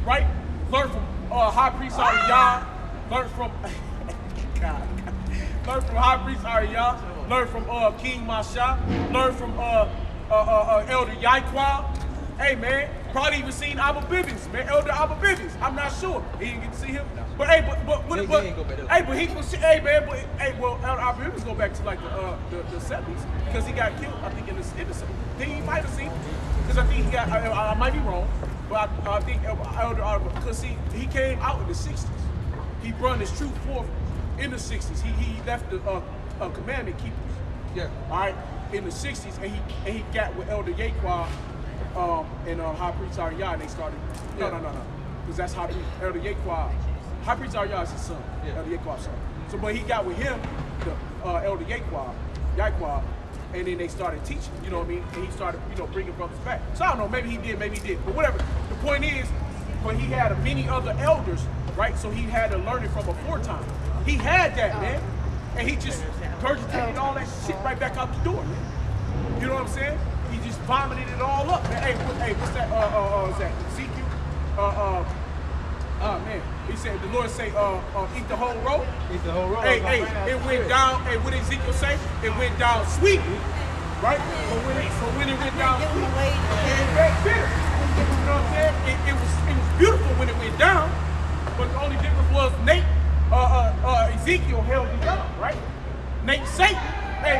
right? Learned from High Priest Ariyah, learned from learned from High Priest Ariyah, learned from King Masha, learned from Elder Yaquan. Hey, man, probably even seen Abba Bivens, man, Elder Abba Bivens. I'm not sure. He didn't get to see him. But hey, well, Elder Abba Bivens go back to like the 70s because he got killed, I think, in the 70s. Then he might have seen, because I think he got, I might be wrong, but I think Elder Abba, because he came out in the 60s. he brought his truth forth in the 60s. He left the commandment keepers. Yeah. All right, in the 60s, and he got with Elder Yaquan and High Priest Ariah, and they started. No, because that's High Priest Elder Yaquan. High Priest Ariah is his son. Yeah. Elder Yaquan's son. So, but he got with him, the Elder Yaquan, and then they started teaching. You know what I mean? And he started, bringing brothers back. So I don't know. Maybe he did. Maybe he did. But whatever. The point is, but he had many other elders, right? So he had to learn it from before time. He had that, man, and he just regurgitated all that shit right back out the door, man. You know what I'm saying? He just vomited it all up, man. Hey, what's that? Is that Ezekiel? Man, he said the Lord say, eat the whole roll. Eat the whole roll. Hey, it went down. Hey, what did Ezekiel say? It went down sweet, right? But when it went down sweet, it came back bitter. You know what I'm saying? It was beautiful when it went down, but the only difference was Ezekiel held it up, right? Nate Satan, hey,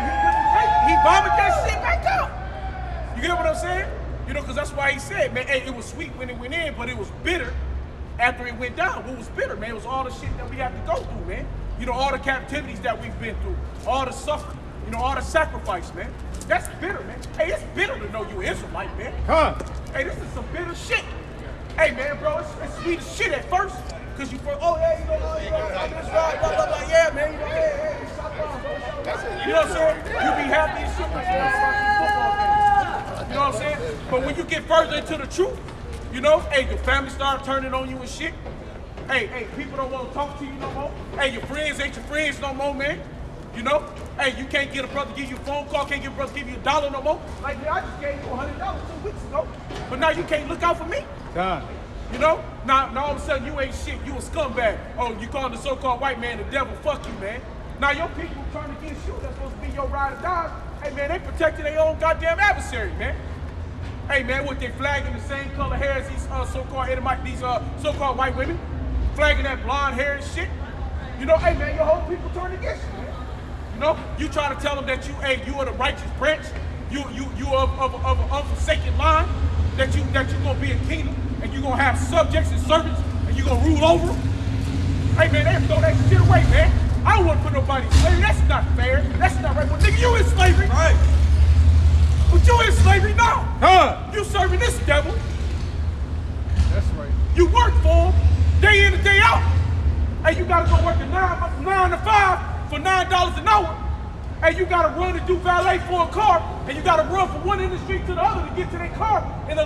he vomited that shit back up. You get what I'm saying? Because that's why he said, man, hey, it was sweet when it went in, but it was bitter after it went down. What was bitter, man? It was all the shit that we have to go through, man. All the captivities that we've been through, all the suffering, all the sacrifice, man. That's bitter, man. Hey, it's bitter to know you're an Israelite, man. Huh? Hey, this is some bitter shit. Hey, man, bro, it's sweet as shit at first. Because you first, that's right, blah, blah, blah, yeah, man, hey, you know what I'm saying? You be happy as shit when you watch football games. You know what I'm saying? But when you get further into the truth, hey, your family start turning on you and shit. Hey, people don't want to talk to you no more. Hey, your friends ain't your friends no more, man. Hey, you can't get a brother give you a phone call, can't get a brother give you $1 no more. Like, man, I just gave you $100 2 weeks ago, but now you can't look out for me. Done. Now all of a sudden you ain't shit, you a scumbag. Oh, you calling the so-called white man the devil, fuck you, man. Now your people turn against you, that's supposed to be your ride or die. Hey, man, they protecting their own goddamn adversary, man. Hey, man, what they flagging the same color hair as these so-called Edomite, these so-called white women, flagging that blonde hair and shit. Hey, man, your whole people turn against you, man. You try to tell them that you are the righteous branch, you of an unforsaken line, that you gonna be a kingdom, and you gonna have subjects and servants, and you gonna rule over them. Hey, man, they throw that shit away, man. I don't want to put nobody in slavery. That's not fair. That's not right. Well, nigga, you in slavery. Right. But you in slavery now. Huh? You serving this devil. That's right. You work for him day in and day out. Hey, you gotta go work a 9 to 5 for $9 an hour. Hey, you gotta run and do valet for a car, and you gotta run from one industry to the other to get to their car. And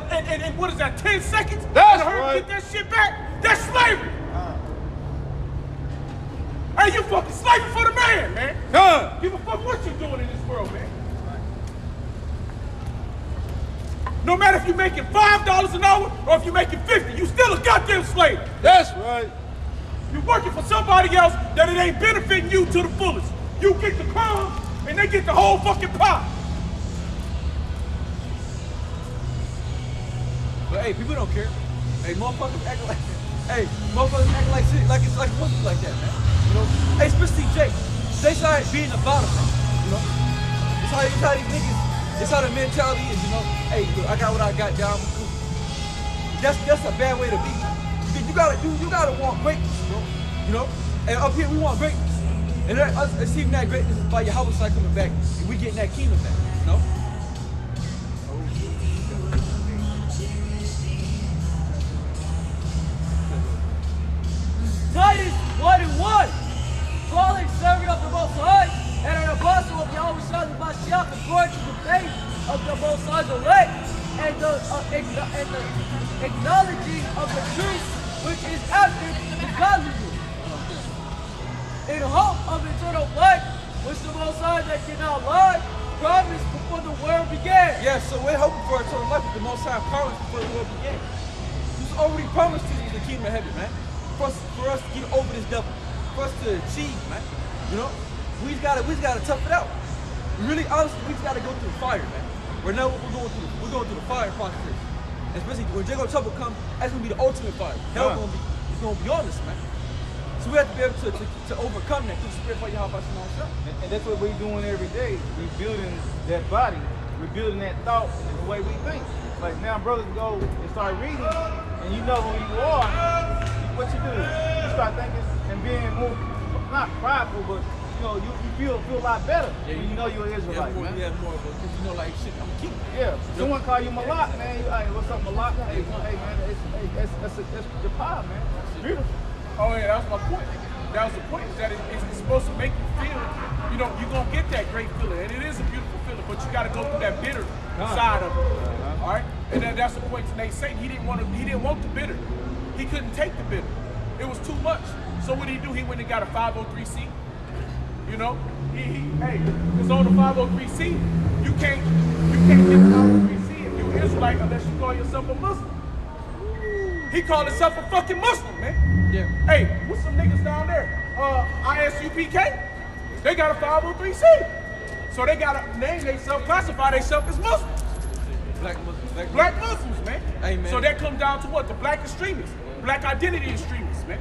what is that, 10 seconds? That's and right. Get that shit back. That's slavery. Hey, you fucking slaving for the man. Huh? Give a fuck what you're doing in this world, man. No matter if you're making $5 an hour or if you're making 50, you still a goddamn slave. That's right. You're working for somebody else that it ain't benefiting you to the fullest. You get the crumbs and they get the whole fucking pie. But hey, people don't care. Hey, motherfuckers act like shit, like it's supposed to be like that, man. Hey, especially Jake. They started being the bottom, man. It's how these niggas, it's how the mentality is, Hey, look, I got what I got down. Cool. That's a bad way to be. You gotta want greatness, bro. And up here we want greatness. And us achieving that greatness is by your house side coming back, and we getting that kingdom back, Titus 1:1. Paul, a servant of the Most High, and an apostle of YSO Nashville, according to the faith of the Most High's elect, and the acknowledging of the truth which is after the godliness, in hope of eternal life, which the Most High that cannot lie, promised before the world began. Yeah, so we're hoping for eternal life, but the Most High promised before the world began. He's already promised us the kingdom of heaven, man. For us to get over this devil, for us to achieve, man. We just gotta tough it out. Really, honestly, we just gotta go through the fire, man. We're going through the fire process. Especially when Jacob trouble comes, that's gonna be the ultimate fire. Hell it's gonna be on us, man. So we have to be able to overcome that through the spirit of Yahweh Shemashah. And that's what we're doing every day. We're building that body. We're building that thought and the way we think. Like now brothers go and start reading, and you know who you are, what you do. You start thinking and being more, not prideful, but you know, you feel a lot better when you know you're an Israelite, man. Yeah, more of a, because you know, like, shit, I'm keeping. Yeah, someone call you Malak, man. You like, what's up, Malak? Hey, man, that's the power, man. It's beautiful. Oh yeah, that was my point. That was the point, is that it's supposed to make you feel, you know, you're going to get that great feeling. And it is a beautiful feeling, but you got to go through that bitter side of it. All right? And that's the point to Nate Satan. He didn't want the bitter. He couldn't take the bitter. It was too much. So what did he do? He went and got a 503C. You know? Hey, because on the 503C, you can't get the 503C if you're Israelite unless you call yourself a Muslim. He called himself a fucking Muslim, man. Yeah. Hey, what's some niggas down there? ISUPK? They got a 503C. So they gotta name themselves, classify themselves as Muslims. Black Muslims, man. Hey, man. So that comes down to what? The black extremists. Black identity extremists, man.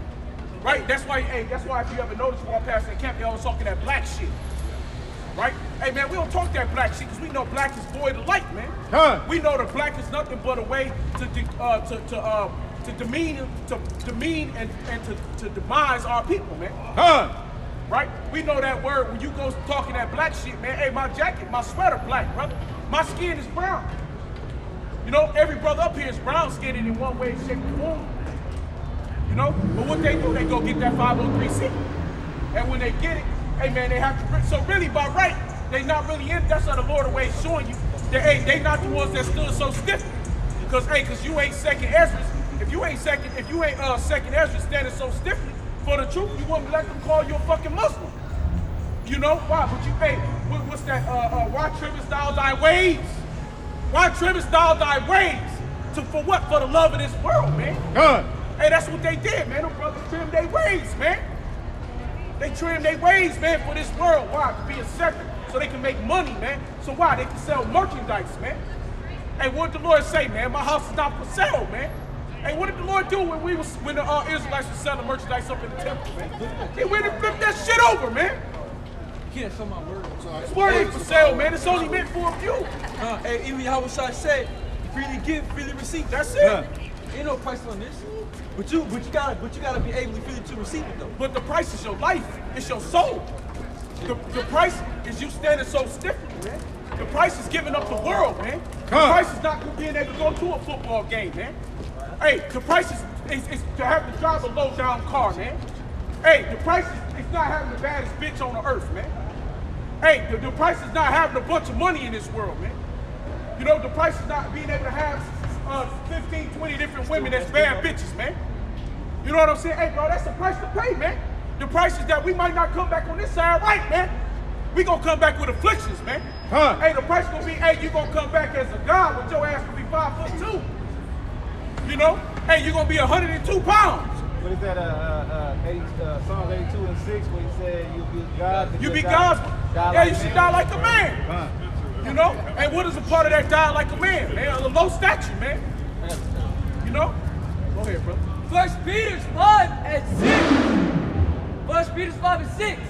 Right? That's why if you ever notice, walk past that camp, they always talking that black shit. Right? Hey, man, we don't talk that black shit because we know black is void of light, man. Huh. We know that black is nothing but a way to demean and to demise our people, man. Huh. Right? We know that word when you go talking that black shit, man. Hey, my jacket, my sweater black, brother. My skin is brown. You know, every brother up here is brown skinned in one way, shape, or form. You know? But what they do, they go get that 503C. And when they get it, hey man, they have to, so really by right, they not really in, that's how the Lord away showing you that, hey, they not the ones that stood so stiff. Because, hey, because you ain't second Ezra. If you ain't second Ezra standing so stiffly for the truth, you wouldn't let them call you a fucking Muslim. You know? Why? But you, hey, what's that, why trimmest thou thy ways? Why trimmest thou thy ways? For what? For the love of this world, man. Huh. Hey, that's what they did, man. Them brothers trimmed their ways, man. They trim their ways, man, for this world. Why? To be a second, so they can make money, man. So why? They can sell merchandise, man. Hey, what did the Lord say, man? My house is not for sale, man. Hey, what did the Lord do when the Israelites were selling merchandise up in the temple, man? He went and flipped that shit over, man. You can't sell my word. This word ain't for sale, man. It's only meant for a few. Hey, even Yahweh said, freely give, freely receive. That's it. Ain't no price on this. But you gotta be able to freely to receive it though. But the price is your life. It's your soul. The price is you standing so stiffly, man. The price is giving up the world, man. The price is not being able to go to a football game, man. Hey, the price is to have to drive a low down car, man. Hey, the price is not having the baddest bitch on the earth, man. Hey, the price is not having a bunch of money in this world, man. You know, the price is not being able to have 15, 20 different women that's bad bitches, man. You know what I'm saying? Hey, bro, that's the price to pay, man. The price is that we might not come back on this side right, man. We gonna come back with afflictions, man. Hey, the price gonna be, hey, you gonna come back as a god, but your ass gonna be 5'2". You know? Hey, you gonna be 102 pounds. What is that, Psalms 82 and 6, where he said, you'll be God. You be God's, yeah, you should die like a man. You know? And what is a part of that die like a man, man? A low statue, man. You know? Go ahead, bro. 1 Peter 5 and 6. 1 Peter 5 and 6.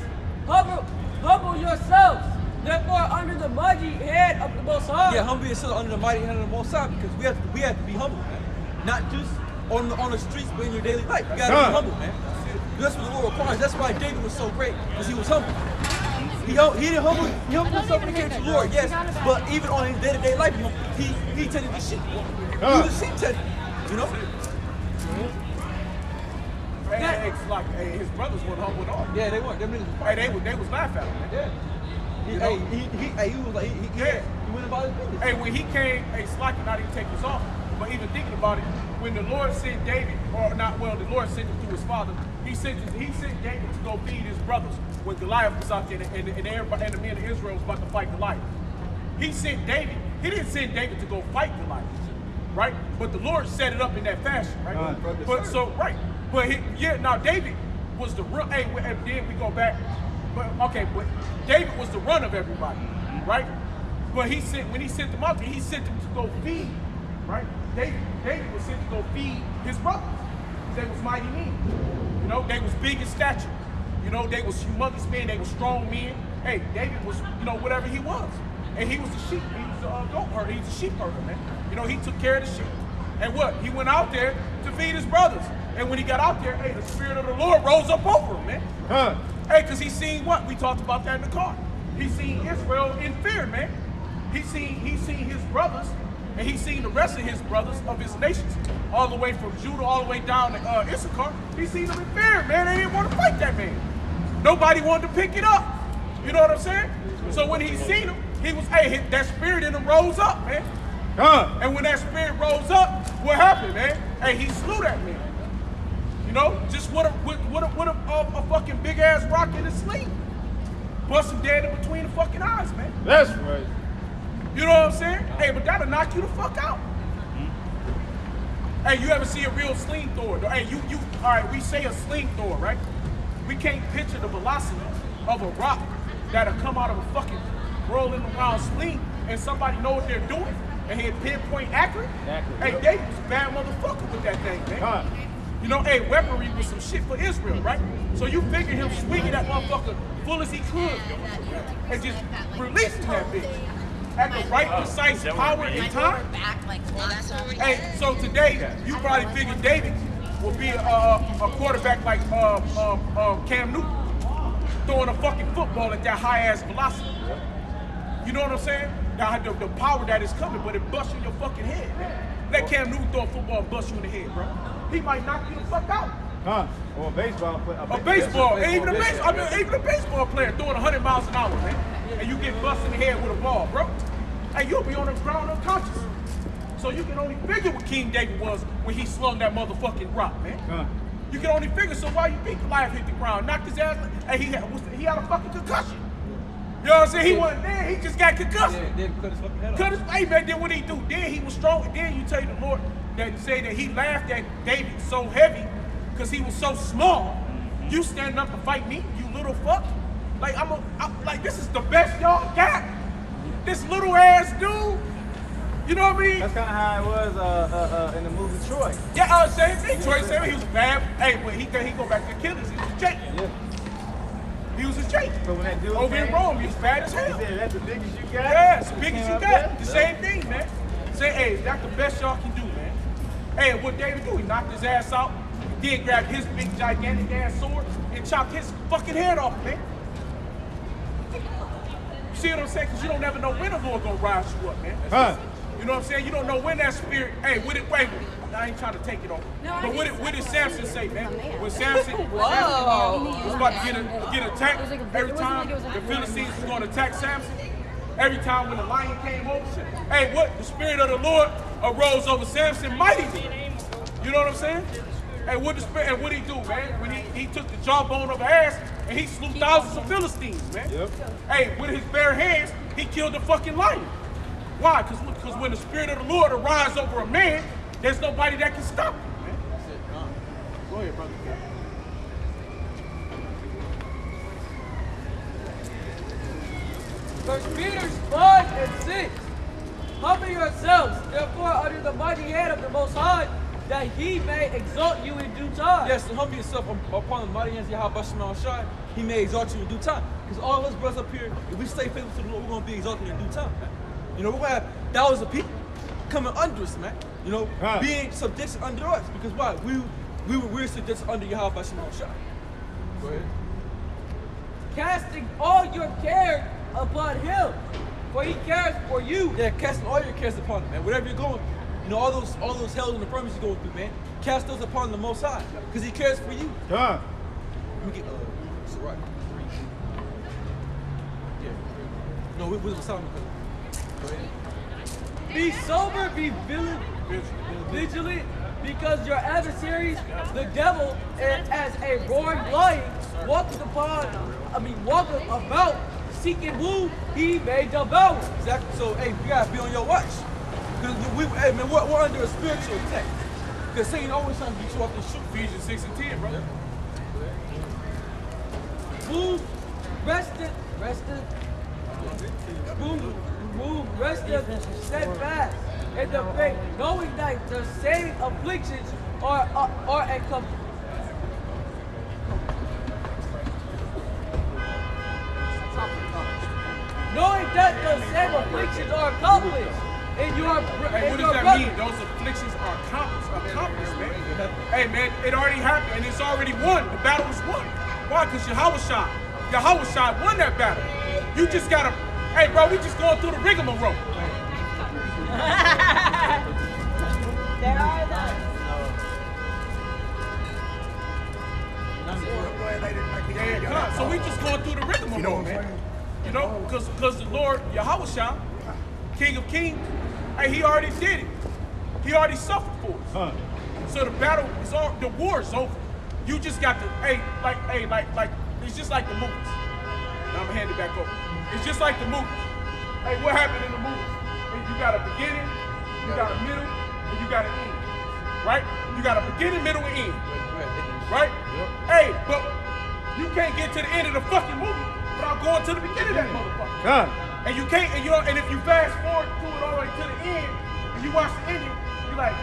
Humble yourselves, therefore, under the mighty hand of the Most High. Yeah, humble yourself under the mighty hand of the Most High, because we have to be humble, man. Not just on the streets, but in your daily life. You gotta be humble, man. That's what the Lord requires. That's why David was so great, because he was humble. He humbled himself when he came to the Lord, yes, but even on his day-to-day life, he tended the sheep. He was a sheep tender, you know? Hey, his brothers weren't humble at all. Yeah, they weren't. Them niggas Hey, they was laughing at him. Yeah. He was like, he went about his business. Hey, when he came, hey, Slacky not even take this off, but even thinking about it, when the Lord sent David, or not, well, the Lord sent him through his father, he sent David to go feed his brothers when Goliath was out there and everybody and the men of Israel was about to fight Goliath. He sent David. He didn't send David to go fight Goliath, right? But the Lord set it up in that fashion, right? Now David was the run. Hey, and then we go back. But David was the run of everybody, right? But when he sent them out there, he sent them to go feed, right? David was sent to go feed his brothers. They was mighty men. You know, they was big in stature. You know, they was humongous men. They was strong men. Hey, David was, you know, whatever he was. And he was the sheep. He was the goat herder. He was a sheep herder, man. You know, he took care of the sheep. And what? He went out there to feed his brothers. And when he got out there, hey, the Spirit of the Lord rose up over him, man. Huh. Hey, because he seen what? We talked about that in the car. He seen Israel in fear, man. He seen his brothers, and he seen the rest of his brothers of his nations, all the way from Judah, all the way down to Issachar. He seen them in fear, man. They didn't want to fight that man. Nobody wanted to pick it up. You know what I'm saying? So when he seen him, he was, hey, that spirit in him rose up, man. And when that spirit rose up, what happened, man? Hey, he slew that man. You know, just with a fucking big ass rock in his sleeve. Bust him dead in between the fucking eyes, man. That's right. You know what I'm saying? Hey, but that'll knock you the fuck out. Hey, you ever see a real sling thrower? Hey, all right, we say a sling thrower, right? We can't picture the velocity of a rock that'll come out of a fucking rolling around sling and somebody know what they're doing and hit pinpoint accurate. Hey, David was a bad motherfucker with that thing, man. You know, hey, weaponry was some shit for Israel, right? So you figure him swinging that motherfucker full as he could and just releasing that bitch at the right precise power and time. Hey, so today you probably figure David will be a quarterback like Cam Newton, throwing a fucking football at that high ass velocity. You know what I'm saying? The power that is coming, but it busts you in your fucking head, man. Let Cam Newton throw a football and bust you in the head, bro. He might knock you the fuck out. Or a baseball player. Even a baseball player throwing 100 miles an hour, man. And you get busted in the head with a ball, bro. Hey, you'll be on the ground unconscious. So you can only figure what King David was when he slung that motherfucking rock, man. You can only figure, so why you think Goliath hit the ground, knocked his ass, and he had a fucking concussion. You know what I'm saying? He wasn't dead, he just got concussed. Then cut his fucking head off. Hey man, then what he do? Then he was strong, and then you tell the Lord that say that he laughed at David so heavy because he was so small. You standing up to fight me, you little fuck? Like I'm like, this is the best y'all got. This little ass dude. You know what I mean? That's kind of how it was in the movie Troy. Yeah, same thing. Troy said he was bad. Hey, but he go back to Achilles. He was a Jake. Yeah. He was a Jake. So when that dude over in Rome, he was bad as hell. He said, that's the biggest you got? Yeah, it's the biggest you got. The same thing, man. Say, hey, that's the best y'all can do, man. Hey, what David do? He knocked his ass out, then grabbed his big gigantic ass sword and chopped his fucking head off, man. You see what I'm saying? Because you don't never know when the Lord gonna rise you up, man. You know what I'm saying? You don't know when that spirit, hey, wait, I ain't trying to take it over. But what did Samson say, man? When Samson was about to get attacked, every time the Philistines was going to attack Samson, every time when the lion came over, hey, what? The Spirit of the Lord arose over Samson mightily. You know what I'm saying? Hey, what did he do, man? When he took the jawbone of the ass and he slew thousands of Philistines, man. Hey, with his bare hands, he killed the fucking lion. Why? Because when the Spirit of the Lord arises over a man, there's nobody that can stop him, man. Go ahead, brother. First Peter 5:6. Humble yourselves, therefore, under the mighty hand of the Most High, that He may exalt you in due time. Yes, and humble yourself upon the mighty hands of Yahweh Shema Shai. He may exalt you in due time. Because all of us brothers up here, if we stay faithful to the Lord, we're going to be exalted in due time, man. You know, we're going to have thousands of people coming under us, man. You know, being subjected under us. Because why? We're subjected under Yahweh Shema Shai. Go ahead. Casting all your care upon Him, for He cares for you. Yeah, casting all your cares upon Him, man. Whatever you're going through. You know, all those hells and infirmities you're going through, man. Cast those upon the Most High. Because He cares for you. Let me get, it's right. Yeah. No, we was Solomon. Go ahead. Be sober, be vigilant, because your adversaries, the devil, as a roaring lion, walketh about, seeking whom he may devour. Exactly. So, hey, you gotta be on your watch. Because we're under a spiritual attack. Because Satan always trying to beat you off the shoot. Ephesians 6:10, brother. Move, rested, steadfast in the faith, knowing that the same afflictions are accomplished. Knowing that the same afflictions are accomplished and your Hey, what does that mean? Those afflictions are accomplished, man. Hey, man, it already happened, and it's already won. The battle was won. Why? Because Yahweh won that battle. You just gotta, hey, bro, we just going through the rigmarole. There are those. Yeah, so we just going through the rigmarole, man. You know, because the Lord, Yahweh, King of Kings, hey, he already did it. He already suffered for us. So the battle is all, the war is over. You just got to, like, it's just like the movies. Now I'm gonna hand it back over. It's just like the movies. Hey, what happened in the movies? Hey, you got a beginning, you got a middle, and you got an end. Right? You got a beginning, middle, and end. Right? Hey, but you can't get to the end of the fucking movie without going to the beginning of that motherfucker. And you can't, and and if you fast forward to it all the way to the end, and you watch the ending, you're like,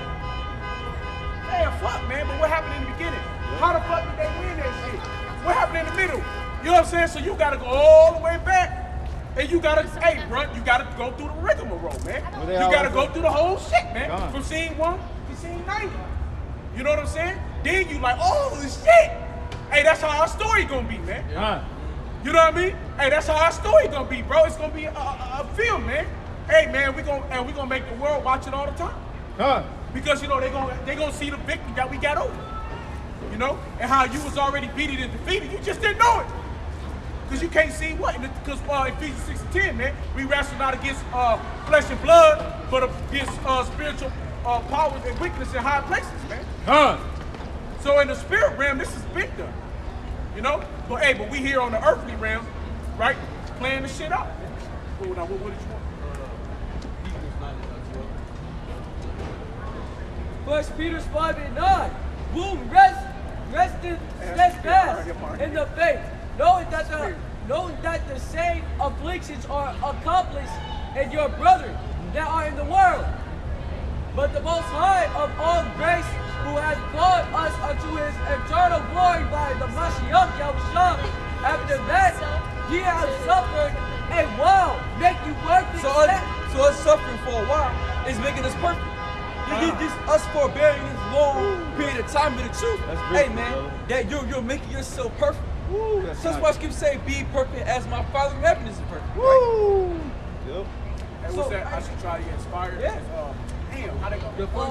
damn, fuck, man, but what happened in the beginning? How the fuck did they win that shit? What happened in the middle? You know what I'm saying? So you gotta go all the way back, and you gotta, hey, bro, you gotta go through the rigmarole, man. You gotta go through the whole shit, man. From scene 1 to scene 90. You know what I'm saying? Then you like, oh, shit. Hey, that's how our story gonna be, man. You know what I mean? Hey, that's how our story gonna be, bro. It's gonna be a film, man. Hey, man, we gonna make the world watch it all the time. Because you know they gonna see the victory that we got over. You know, and how you was already beaten and defeated. You just didn't know it. Because you can't see what? Because Ephesians 6:10, man, we wrestle not against flesh and blood, but against spiritual powers and weakness in high places, man. So in the spirit realm, this is big done. You know? But hey, but we here on the earthly realm, right? Playing the shit out. What did you want? First Peter 5:9. Who rested steadfast in the faith, knowing that the same afflictions are accomplished in your brethren that are in the world. But the Most High of all grace, who has called us unto his eternal glory by the Mashiach Yahushua, after that ye have suffered a while, make you perfect. So us suffering for a while is making us perfect. This us forbearing this long period of time in the truth. Hey man, that you're making yourself perfect. That's why I keep saying, be perfect as my Father in heaven is perfect. Right? Hey, what's that? I should try to get inspired. Yeah. Damn, how they go? The first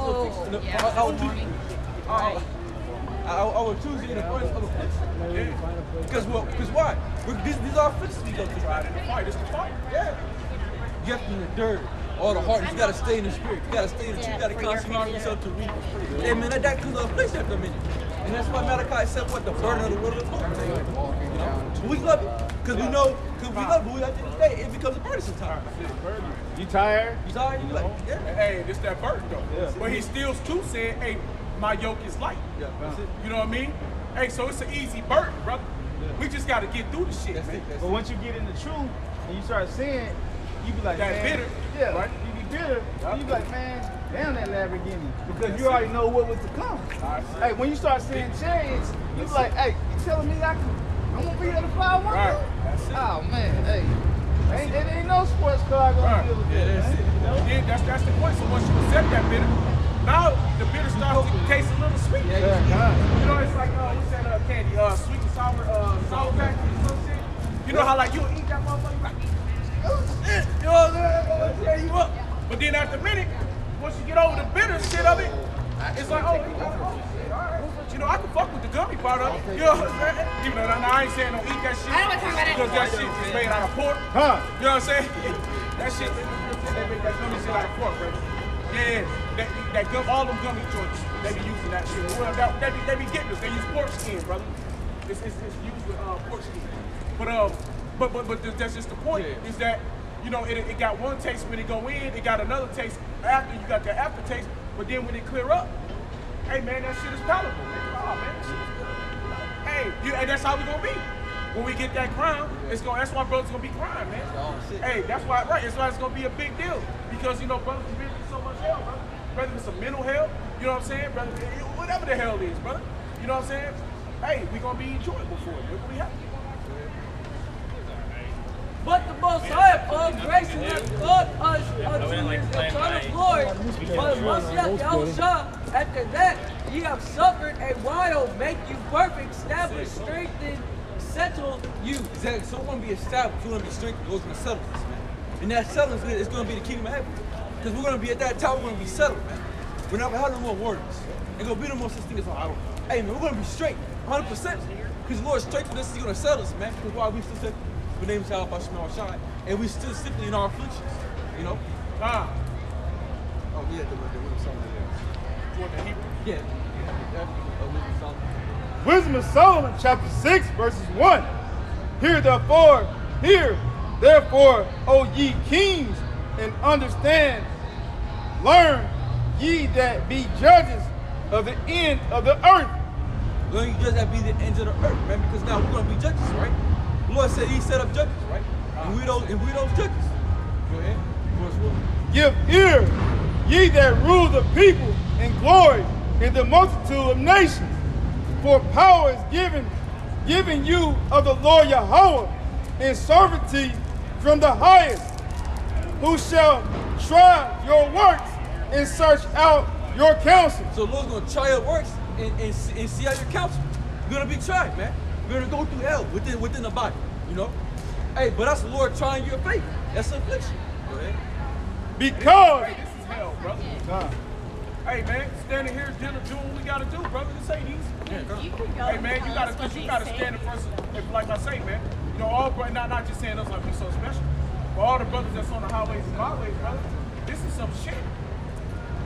I would choose it in the first of a Because why? These are afflictions we go through. Try it in the fight. It's the fight. Yeah. You have to endure all the hardness. You gotta stay in the spirit. You gotta stay in the truth. You gotta concentrate yourself to read. Hey man, that comes up place after a minute. And that's why Malachi said what the burden of the world of the Lord. You know? We love it. Because we know, because we love it, but at the end of the day, it becomes a burden sometimes. You tired? You tired? You like, yeah. Hey, it's that burden though. Yeah. But he still too saying, hey, my yoke is light. Yeah, that's it. You know what I mean? Hey, so it's an easy burden, brother. Yeah. We just got to get through the shit, man. But once you get in the truth and you start seeing, you be like, that man, bitter. Yeah, right? You be bitter. You be like, man, damn that Lamborghini. Because you already know what was to come. Hey, when you start seeing change, you be like, hey, you telling me I'm going to be able to fly one? Right. That's it. Oh, man, hey. Ain't no sports car going to deal with that, that's man. it. Yeah, that's the point. So once you accept that bitter, now the bitter starts to taste a little sweet. You know, it's like, what's that candy? Sweet and sour patch or some shit. You know how like you'll eat that motherfucker, like, oh shit, you know what I'm saying? Tear you up. But then after a minute, once you get over the bitter shit of it, it's like, oh, shit, all right. You know, I can fuck with the gummy part of it. You know what I'm saying? Even though I ain't saying don't eat that shit. I don't want to talk about it. Because that shit is made out of pork. You know what I'm saying? That shit, they make that gummy shit out of pork, right? Yeah, all them gummy joints, they be using that shit. Well, they be getting us. They use pork skin, brother. It's used with pork skin. But that's just the point. Is that, you know, it got one taste when it go in, it got another taste after. You got the aftertaste, but then when it clear up, hey man, that shit is palatable, man. Oh man, that shit is good. Hey, and that's how we gonna be. When we get that crown, that's why brothers gonna be crying, man. Hey, that's why it's gonna be a big deal. Because, you know, brothers have been through so much hell, brother. Whether it's some mental hell, you know what I'm saying? Brother, whatever the hell it is, brother. You know what I'm saying? Hey, we gonna be enjoyable for it. We have to. But the Most High all grace and hath called us unto his eternal glory. But Mashiach Yahushua, after that, ye have suffered a while, make you perfect, establish, strengthen, settle you. Exactly. So we're going to be established. We're going to be strengthened. We're going to settle us, man. And that settling is going to be the kingdom of heaven. Because we're going to be at that time, we're going to be settled, man. We're not going to have no more worries. Ain't going to be no more such thing as, I don't know. Hey, man, we're going to be straight, 100%. Because the Lord strengthened us, He's going to settle us, man. Because why we still say, the name is Yahweh Shema Shai, and we still simply in our afflictions, you know? Oh, yeah, the Wisdom of Solomon. You want the Hebrew? Yeah. Wisdom of Solomon. Wisdom of Solomon, chapter 6, verses 1. Hear therefore, O ye kings, and understand, learn ye that be judges of the end of the earth. We're going to judge that be the ends of the earth, man, because now we're going to be judges, right? The Lord said He set up judges, right? And we those judges. Go ahead. Give ear, ye that rule the people, and glory in the multitude of nations. For power is given you of the Lord Yahweh, in sovereignty from the highest, who shall try your works and search out your counsel. So the Lord's going to try your works and see out your counsel. You're going to be tried, man. You're going to go through hell within the body, you know? Hey, but that's the Lord trying your faith. That's affliction. Go ahead. Because... Hey, this is hell, brother. Hey, man, standing here doing what we got to do, brother. This ain't easy. Hey, man, you got to stand in front of, like I say, man. You know, all not just saying us like we so special, but all the brothers that's on the highways and byways, brother, this is some shit.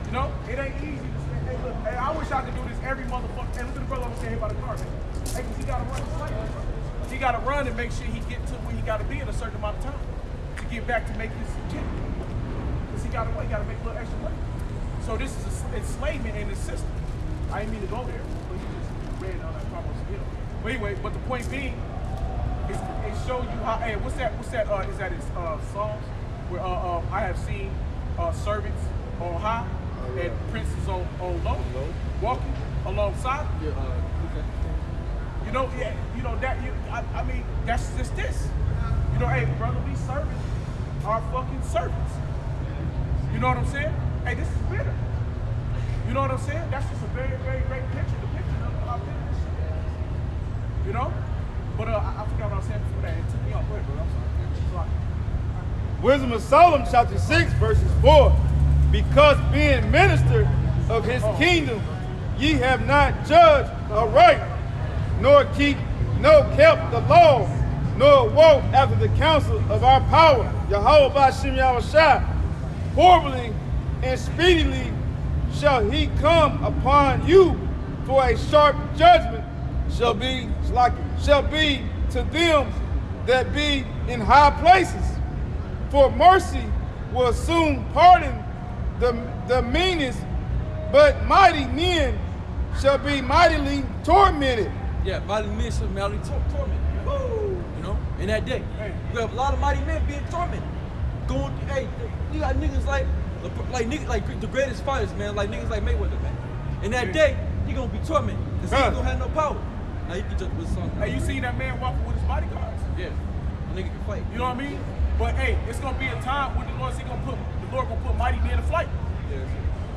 You know, it ain't easy to stand. Hey, look, hey, I wish I could do this every motherfucker. Hey, look at the brother I'm standing here by the car, man. Hey, because he got to run the slave. He got to run and make sure he get to where he got to be in a certain amount of time to get back to make his check. Because he got to wait, got to make a little extra money. So this is enslavement in the system. I didn't mean to go there, but he just read on that Proverbs hill. But anyway, but the point being, it shows you how. Hey, what's that? Is that his Psalms where I have seen servants on high and princes on low, walking alongside. You know, yeah, you know that. I mean, that's just this. You know, hey, brotherly servants are fucking servants. You know what I'm saying? Hey, this is bitter. You know what I'm saying? That's just a very, very great picture. The picture of how bitter this shit is. You know? But I forgot what I was saying before that. It took me off. Wait, bro, I'm sorry. Wisdom of Solomon, chapter 6, verses 4. Because being minister of his kingdom, ye have not judged aright, nor kept the law, nor walked after the counsel of our power, Yahweh Ba'Shem Yahushua. Horribly and speedily shall he come upon you, for a sharp judgment shall be to them that be in high places. For mercy will soon pardon the meanest, but mighty men shall be mightily tormented. Yeah, mighty men shall be mightily tormented. Woo! You know, in that day, you have a lot of mighty men being tormented. Going, hey, you got niggas like the greatest fighters, man, like niggas like Mayweather, man. In that day, he gonna be tormented because he ain't gonna have no power. Now you can just with something. Hey, you seen that man walking with his bodyguards? Yeah, a nigga can fight. You know what I mean? But hey, it's gonna be a time when the Lord gonna put mighty men to flight. Yeah.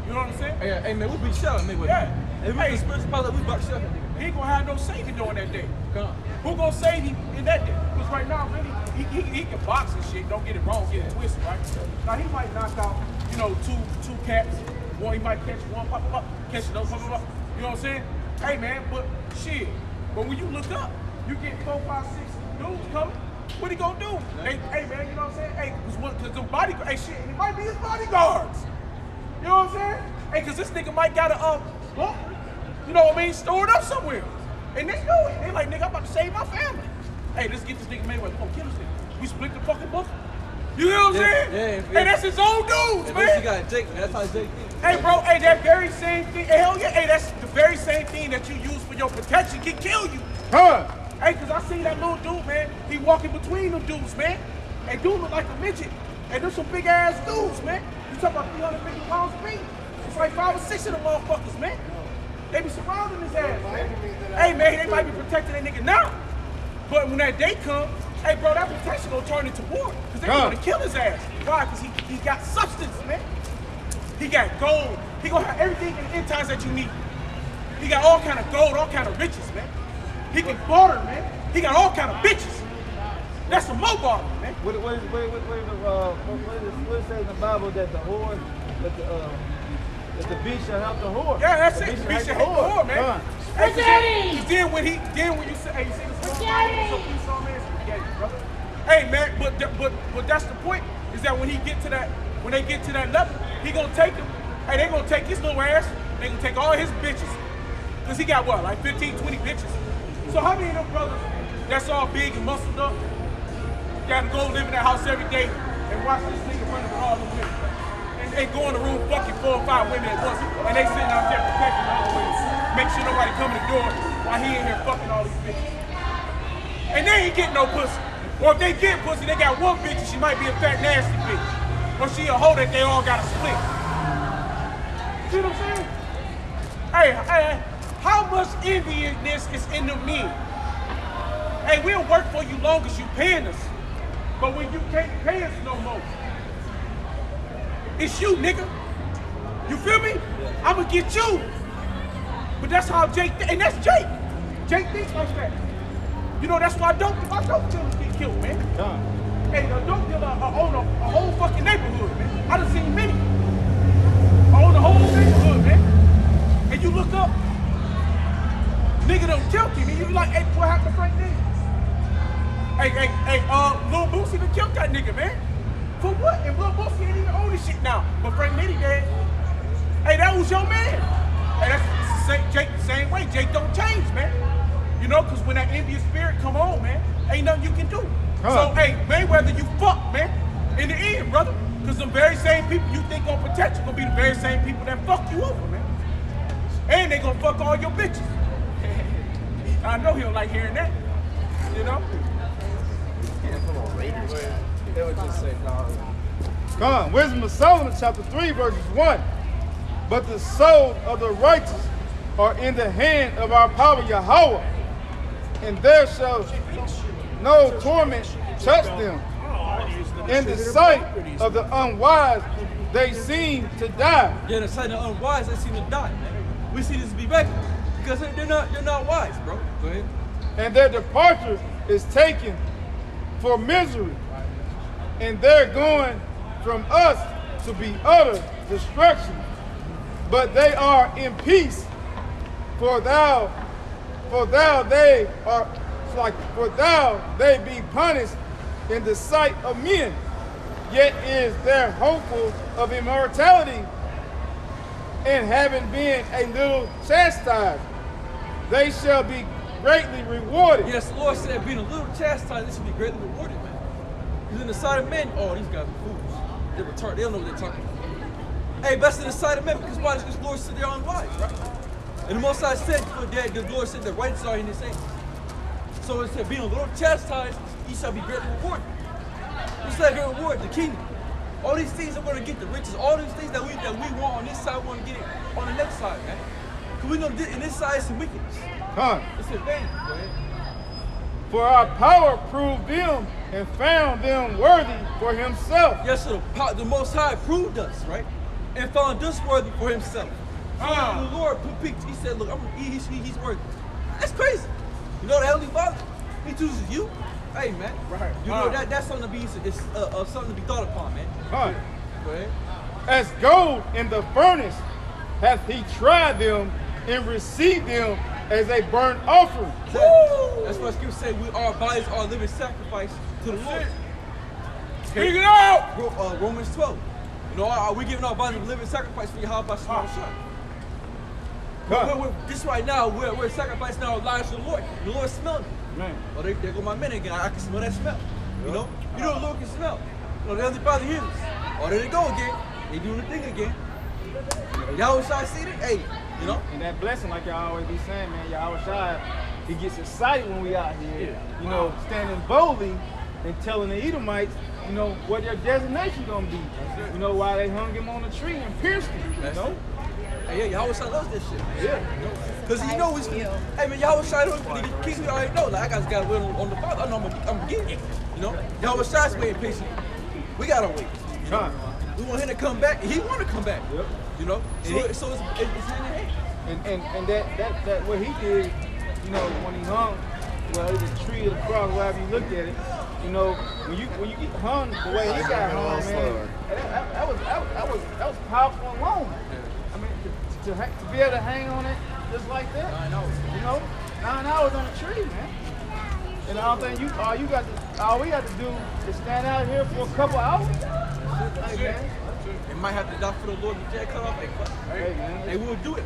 You know what I'm saying? Hey, man, we be shouting Mayweather. Yeah. Hey, we the spiritual power, we about to shout that nigga. He ain't gonna have no savior during that day. Come on. Who gonna save him in that day? Because right now, really, he can box and shit. Don't get it wrong, get it twisted, right? Now he might knock out, you know, two cats. One, he might catch one, pop up, catch another, pop up. You know what I'm saying? Hey man, but shit. But when you look up, you get 4, 5, 6 dudes coming. What he gonna do? Hey man, you know what I'm saying? Hey, cause the bodyguard, hey shit, it might be his bodyguards. You know what I'm saying? Hey, cause this nigga might got a you know what I mean, store it up somewhere. And they know it. They like, nigga, I'm about to save my family. Hey, let's get this nigga Mayweather. Come kill this nigga. We split the fucking book. You know what I'm saying? Yeah. Hey, that's his own dudes, man. You got Jake, man. That's how Jake is. Hey, bro, hey, that very same thing. Hey, hell yeah. Hey, that's the very same thing that you use for your protection can kill you. Huh? Hey, cause I seen that little dude, man. He walking between them dudes, man. Hey, dude look like a midget. Hey, there's some big ass dudes, man. You talking about 350 pounds of meat? It's like 5 or 6 of them motherfuckers, man. They be surrounding his ass, man. Hey, man, they might be protecting that nigga now. But when that day comes, Hey, bro, that protection gonna turn into war. Because they gonna kill his ass. Why? Because he got substance, man. He got gold. He gonna have everything in the end times that you need. He got all kind of gold, all kind of riches, man. He can barter, man. He got all kind of bitches. That's some more barter, man. What it says in the Bible that the whore, that the beast shall help the whore. Yeah, that's it. The beast shall help the whore, man. Hey, then when you say, hey, you see the song? Hey, man, but that's the point. Is that when they get to that level, he gonna take him. Hey, they gonna take his little ass. They gonna take all his bitches. Cause he got what, like 15, 20 bitches. So how many of them brothers that's all big and muscled up gotta go live in that house every day and watch this nigga running with all the women? And they go in the room fucking 4 or 5 women at once, and they sitting out there protecting the other women. Make sure nobody come in the door while he in here fucking all these bitches. And they ain't getting no pussy. Or if they get pussy, they got one bitch and she might be a fat nasty bitch. Or she a hoe that they all gotta split. See what I'm saying? Hey, how much enviousness is in the men? Hey, we'll work for you long as you paying us. But when you can't pay us no more, it's you, nigga. You feel me? I'ma get you. But that's how Jake, and that's Jake. Jake thinks like that. You know, that's why dope dealers get killed, man. Hey, a dope dealer own a whole fucking neighborhood, man. I done seen many. Own the whole neighborhood, man. And you look up, nigga done killed him, and you like, hey, what happened to Frank Nitty? Hey, Lil Boosie done killed that nigga, man. For what? And Lil Boosie ain't even own this shit now. But Frank Nitty dead. Hey, that was your man. Hey, that's Jake the same way. Jake don't change, man. You know, because when that envious spirit come on, man, ain't nothing you can do. So, hey, Mayweather, you fuck, man. In the end, brother. Because them very same people you think gonna protect you gonna be the very same people that fuck you over, man. And they gonna fuck all your bitches. I know he don't like hearing that. You know? They would just say, no. Come on, Wisdom of Solomon, chapter 3, verses 1. But the soul of the righteous are in the hand of our power Yahweh, and there shall no torment touch them. In the sight of the unwise, they seem to die. Yeah, in the sight of the unwise, they seem to die. We see this be regular because they're not wise, bro. Go ahead. And their departure is taken for misery, and they're going from us to be utter destruction. But they are in peace, for thou they be punished in the sight of men. Yet is there hopeful of immortality, and having been a little chastised, they shall be greatly rewarded. Yes, the Lord said, being a little chastised, they should be greatly rewarded, man. Because in the sight of men, oh, these guys are fools. They're retarded. They don't know what they're talking about. Hey, best in the sight of men, because why? Because the Lord said they're unwise, right? And the Most High said, the Lord said the righteous are in His hand. So it said, being a little chastised, ye shall be greatly rewarded. What's that great reward? The kingdom. All these things are going to get the riches. All these things that we want on this side, we want to get it on the next side, man. Because we know in this side is some wickedness. It's advantage. Go ahead. For our power proved them and found them worthy for Himself. Yes, so the Most High proved us, right? And found us worthy for Himself. So the Lord He said, look, he's worthy. That's crazy. You know the Heavenly Father? He chooses you. Hey, man. Right. You know that's something to be something to be thought upon, man. Go ahead. As gold in the furnace hath He tried them and received them as a burnt offering. That's what Scripture say. Our bodies are a living sacrifice to the Lord. Speak it out! Romans 12. You know, are we giving our bodies a living sacrifice for Yahweh Shema Shah? This right now, we're sacrificing our lives to the Lord. The Lord smelling it. Man. Oh, there go my men again. I can smell that smell. You know the Lord can smell. You know, the Heavenly Father hears us. Oh, there they go again. They doing the thing again. Y'all Shai see it? Hey, you know? And that blessing, like y'all always be saying, man, Yahweh Shai, He gets excited when we out here, you know, standing boldly and telling the Edomites, you know, what their designation gonna be. You know, why they hung him on the tree and pierced him. You know? Hey, yeah, Yahweh Shai loves this shit. Yeah. Because he knows he's hey man, Yahweh Shai knows when he keeps me, I already know. Like I just gotta wait on the Father. I know I'm getting it. You know? Yahweh Shai's waiting patiently. We gotta wait. You know? We want him to come back, and he want to come back. Yep. You know? So it's hand in hand. And that what he did, you know, when he hung, well, it was a tree or the cross, however you looked at it. You know, when you get hung the way he got hung, man, that was powerful and long. I mean, to be able to hang on it just like that. 9 hours. You know, 9 hours on a tree, man. And I don't think all we got to do is stand out here for a couple hours. Like, man. They might have to die for the Lord with their cut off. Hey, man. They will do it.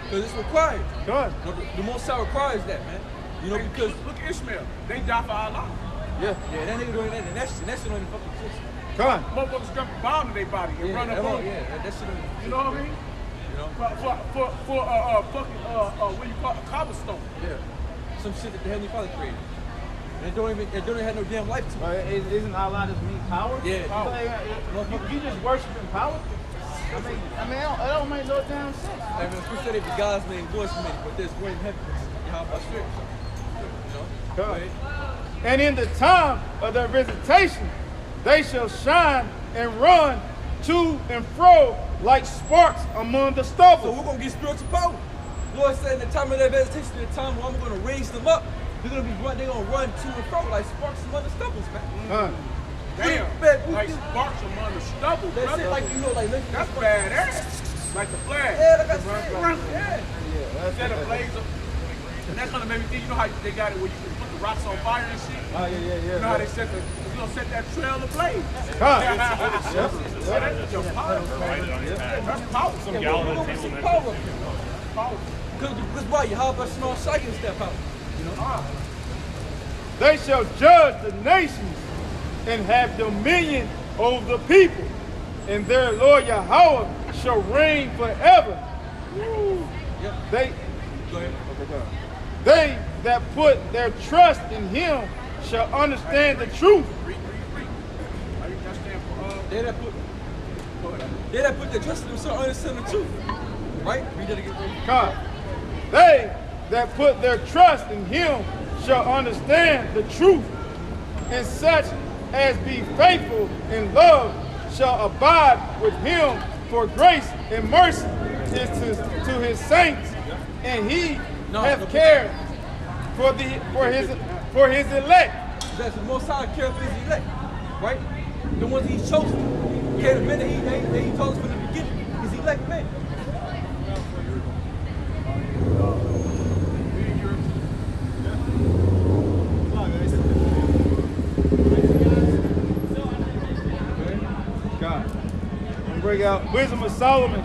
Because it's required. Good. The Most High requires that, man. You know, because look at Ishmael. They die for Allah. Yeah, that nigga doing that, and that shit don't even fucking exist. Come on. Motherfuckers jump a bomb in their body and run up on you. Yeah, that shit don't even exist. You know what I mean? You know? For fucking what you call a cobblestone. Yeah. Some shit that the Heavenly Father created. And it don't even have no damn life to it. Isn't Allah just mean power? Yeah. Power. You just worshiping power? I mean, it don't make no damn sense. I mean, we said it be God's name, voice made, but there's one in heaven. Yahweh Spirit. You know? God. And in the time of their visitation, they shall shine and run to and fro like sparks among the So stubble. we're gonna get spiritual power. The Lord said in the time of their visitation, the time when I'm gonna raise them up, they're gonna run to and fro like sparks among the stubbles, man. Damn. Man, Like sparks among the stubble. That's brother. it, like you know, like That's badass. Like the flag. Yeah, like I said. Yeah. Instead of blaze up. And that kind of made me think, you know how they got it where you can put the rocks on fire and shit? Oh, yeah. You know how they set that trail ablaze? Huh. That's your power. That's powerful. Some gallon of table mix. Power up here. Powerful. Because why? Yahweh Shai Shai can step out. You know? They shall judge the nations and have dominion over the people, and their Lord Yahweh shall reign forever. Yeah. They Go ahead. They that put their trust in him shall understand the truth. Read. That stand for, They that put their trust in themselves understand the truth. Right? Read that again. God. They that put their trust in him shall understand the truth, and such as be faithful in love shall abide with him, for grace and mercy is to his saints, and he hath cared for his elect. That's the Most High care for his elect. Right? The ones he's chosen. Okay, the men that he told us from the beginning. His elect men. God. And bring out Wisdom of Solomon,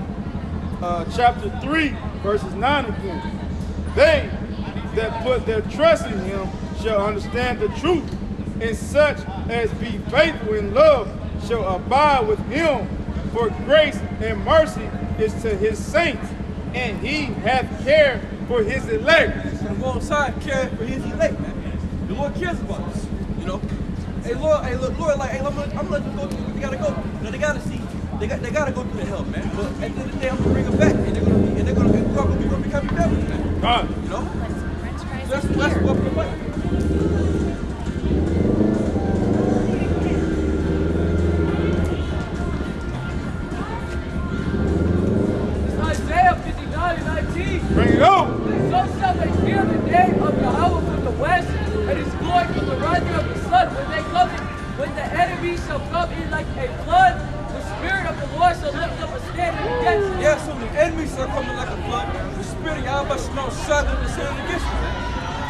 chapter 3, verses 9 again. They that put their trust in him shall understand the truth, and such as be faithful in love shall abide with him, for grace and mercy is to his saints, and he hath cared for his elect. So the Most High cares for his elect, man. The Lord cares about us. You know? Hey Lord, Lord, like, hey, I'm gonna let them go through what they gotta go through. You know, they gotta go through the hell, man. But at the end of the day, I'm gonna bring them back, and they're gonna become rebellious, man. God. You know? So that's what we're fighting. Isaiah 59:19. Bring it on. So shall they fear the name of Yahweh from the west, and his glory from the rising of the sun. When the enemy shall come in like a flood, the spirit of the Lord shall lift up a standard against him. Yeah, so the enemies are coming like a flood. The spirit of Yahweh shall lift a standard against you.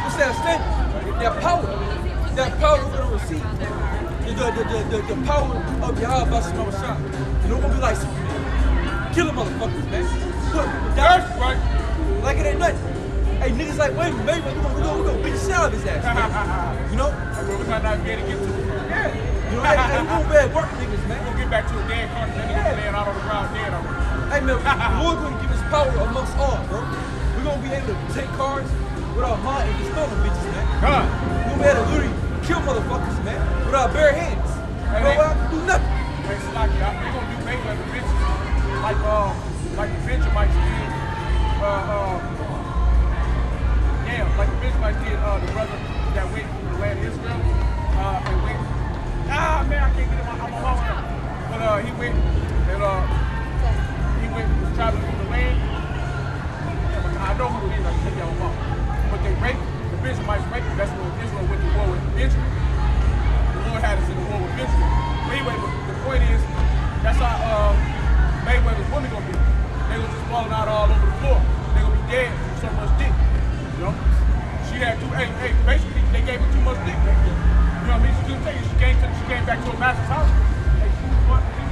What's that standard? That power we're gonna receive. The power of Yahweh Shai. You know, we're gonna be like Superman. Kill them motherfuckers, man. Put people down. Right. Like it ain't nothing. Hey, niggas like, wait, maybe we're gonna beat the shit out of his ass, man. You know? We might not be able to get to it. Yeah. You know, hey, we gonna bad work niggas, man. We'll get back to a dead country. Niggas laying out on the ground dead already. Hey, man, the Lord gonna give us power amongst all, bro. We're gonna be able to take cars with our mind and just throw them bitches, man. God. We're gonna be able to literally kill motherfuckers, man, without bare hands. You know what? I can do nothing. Hey, Slocky, they're gonna do Mayweather bitches like the Benjamites did. Like the Benjamites did the brother that went to the land of Israel and went. Man, I can't get him. I'm a lost now. But he went and was traveling through the land. I know who it is. I can tell y'all about. But they raped the Benjamites. Raped. That's when Israel went to war with Benjamin. The Lord had us in the war with Benjamin. But anyway, the point is, that's how Mayweather's women gonna be. They gonna just falling out all over the floor. They gonna be dead from so much dick. You know? She had basically they gave her too much dick. You know what I mean? She couldn't take it. She came back to her master's house. Hey, she was fucking.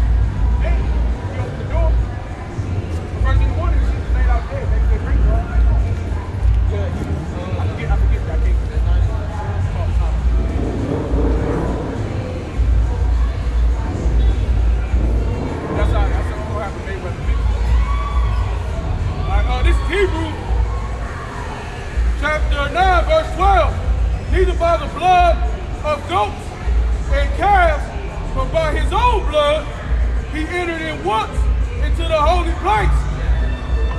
Hey, he opened the door. The first thing in the morning, she just laid out dead. They drinking all night long. Yeah, I forget that. I can't get that. That's how gonna happen. Mayweather bitch. Alright, this is Hebrews chapter 9, verse 12. Neither by the blood of goats and calves, but by his own blood, he entered in once into the holy place.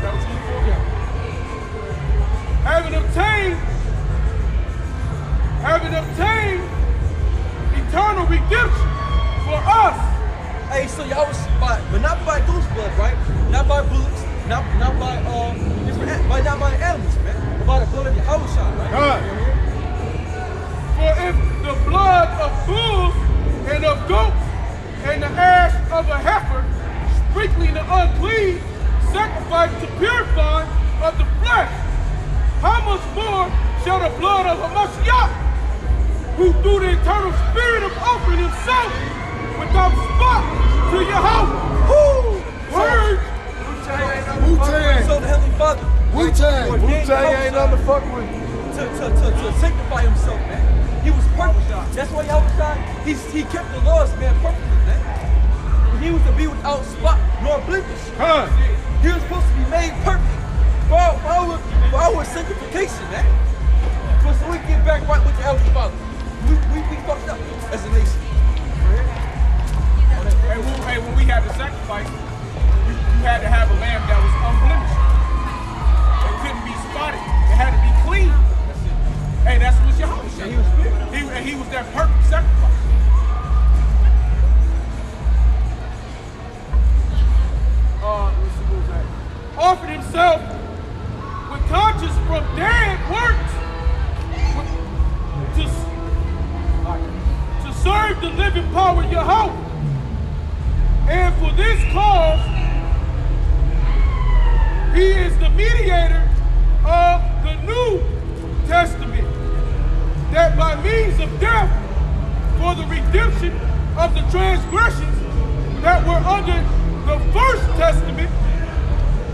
That was good. Yeah. Having obtained eternal redemption for us. Hey, so y'all was but not by goose blood, right? Not by bullets, not by not by animals, man. But by the blood of Yahushua, right? God. For if the blood of bulls and of goats and the ash of a heifer, sprinkling the unclean, sacrifice to purify of the flesh, how much more shall the blood of Hamashiach, who through the eternal spirit of offering himself without spot to Yahweh, word. Wu-Tang. So the Heavenly Father, Wu-Tang. Wu-Tang ain't nothing to fuck with. To sanctify himself, man. He was perfect. That's why Yahushua, he kept the laws, man, perfectly, man. He was to be without spot nor blemish. He was supposed to be made perfect for our sanctification, man. So we get back right with the Heavenly Father. We fucked up as a nation. Hey, when we had the sacrifice, you had to have a lamb that was unblemished. It couldn't be spotted. It had to be clean. Hey, that's what Yahweh. He was spirit. He was that perfect sacrifice. Let's see what was that. Offered himself with conscience from dead works to serve the living power of Yahweh. And for this cause, he is the mediator of the New Testament, that by means of death, for the redemption of the transgressions that were under the first testament,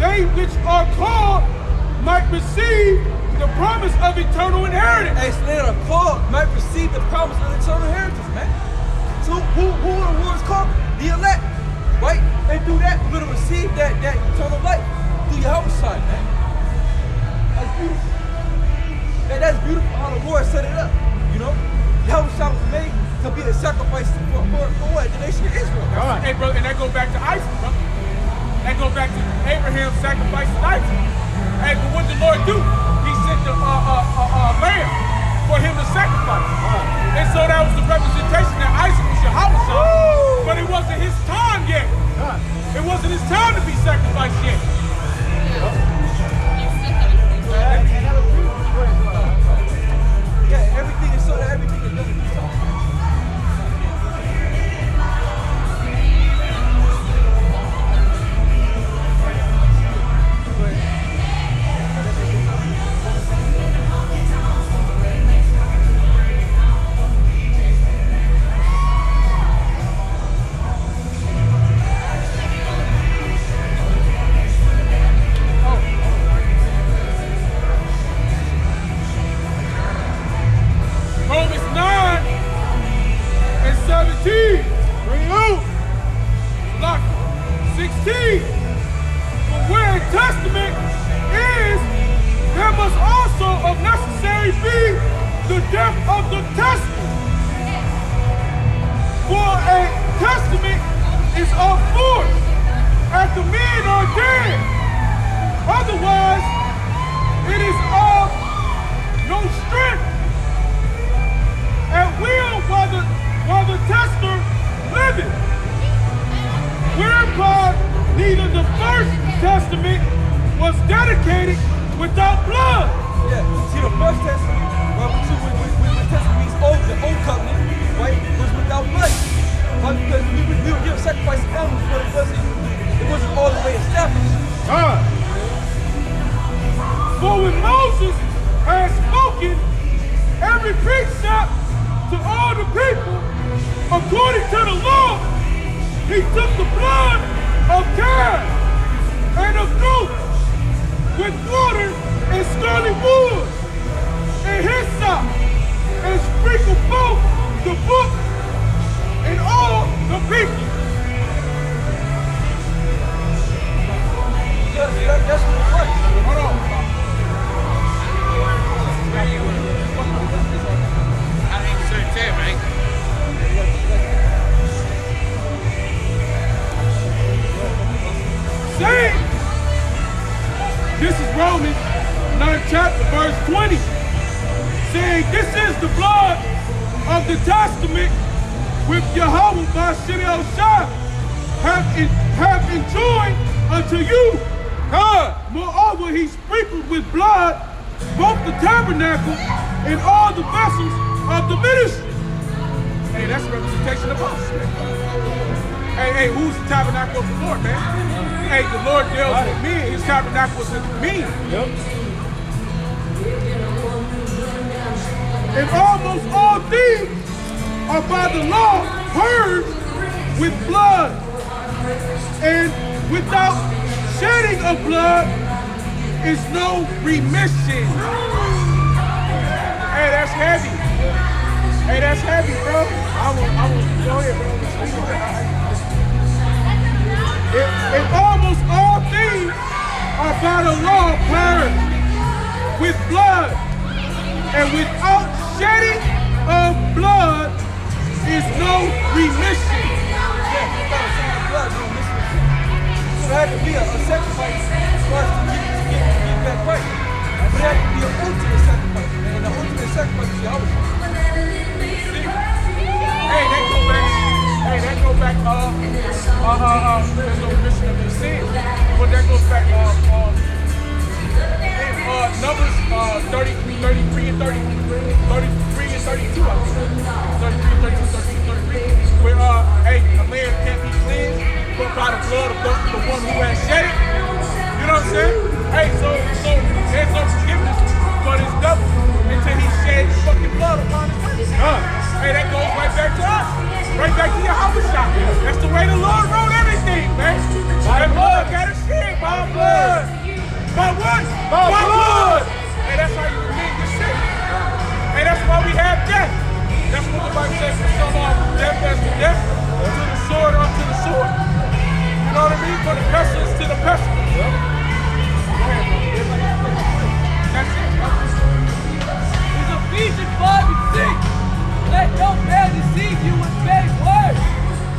they which are called might receive the promise of eternal inheritance. Hey, so they are called might receive the promise of eternal inheritance, man. So who are the ones called? The elect, right? And through that, we're gonna receive that eternal life through Yahushua, man. That's beautiful. Man, that's beautiful how the Lord set it up, you know? Yahushua was made to be a sacrifice for what? The nation of Israel. Hey, bro, and that goes back to Isaac, bro. That goes back to Abraham's sacrifice to Isaac. Hey, but what did the Lord do? He sent the lamb for him to sacrifice. And so that was the representation that Isaac was Yahweh, but it wasn't his time yet. It wasn't his time to be sacrificed yet. Yeah, everything is so that everything is done. Romans 9 and 17. Bring out. Lock 16. For where a testament is, there must also of necessary be the death of the testament. For a testament is of force after men are dead. Otherwise, it is of no strength. At will while the tester liveth. Whereupon neither the first testament was dedicated without blood. Yeah, see the first testament, right, with testament means the old covenant, right, was without blood. Right, because we would give sacrifice to animals, but it wasn't all the way established. For when Moses had spoken every precept to all the people according to the law, he took the blood of calves and of goats with water and scarlet wood and hyssop and sprinkled both the book and all the people. That's what it was. Hold on. I ain't certain time, right? Saying, this is Romans 9th chapter, verse 20, saying, this is the blood of the testament with Yahweh Bashir El-Shah have enjoined unto you. Moreover, he sprinkled with blood both the tabernacle and all the vessels of the ministry. Hey, that's a representation of us. Hey, who's the tabernacle of the Lord, man? Hey, the Lord deals with me. His tabernacle is with me. Yep. And almost all things are by the law purged with blood. And without shedding of blood is no remission. Hey, that's heavy. Hey, that's heavy, bro. I will go ahead, bro. And almost all things are by the law purged with blood. And without shedding of blood is no remission. So there had to be a sacrifice for us to get back right. But there had to be an ultimate sacrifice. And the ultimate sacrifice is Yahweh. Hey, that go back, there's no remission of your sins. But that goes back, Numbers 33 and 32, I think. 33 and 33, where, a man can't be cleansed but by the blood of the one who has shed it. You know what I'm saying? Hey, so there's no forgiveness for this devil until he sheds fucking blood upon his face. Hey, that goes right back to us. Right back to Yahweh shop. That's the way the Lord wrote everything, man. That blood gotta shed by blood. By what? By blood. Hey, that's how you remove your sin. Hey, that's why we have death. That's what the Bible says, from some of death as to death, to the sword unto the sword. You know what I mean? From the pestilence to the pestilence. That's it. It's Ephesians 5 and 6. Let no man deceive you with vain words.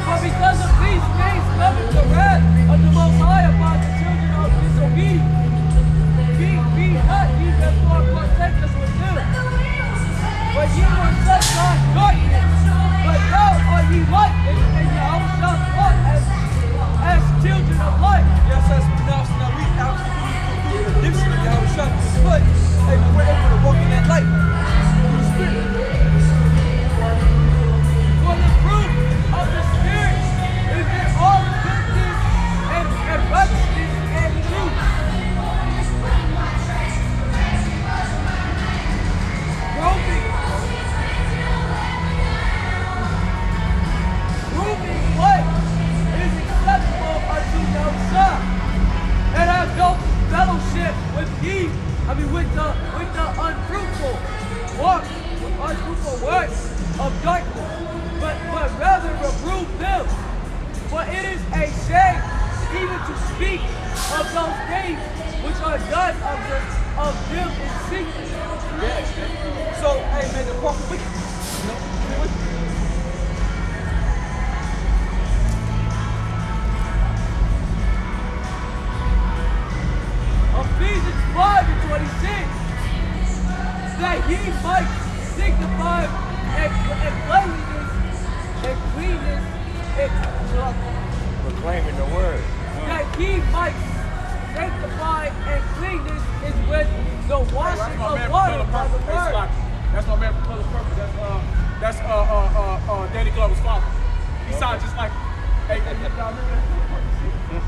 For because of these things cometh the wrath of the Most High upon the children of disobedience. Be not ye therefore partakers with them. For ye were such darkness, but now are ye light in your own self as children of light. Yes, as pronounced. Now we actually do the redemption of Yahweh Shah to the foot. Hey, we're able to walk in that light through the Spirit. For the fruit of the Spirit is in all goodness and righteousness and truth. Proving what is acceptable unto Yahweh, and have no fellowship with with the unfruitful works of darkness, but rather reprove them. For it is a shame even to speak of those things which are done of them in secret. Yeah. So, hey man, the walk with you. You know, it Proclaiming the word. that he might sanctify and clean this is with the washing of water by the word. That's my man from Color Purple. That's Danny Glover's father. He sounds just like, hey, y'all remember that?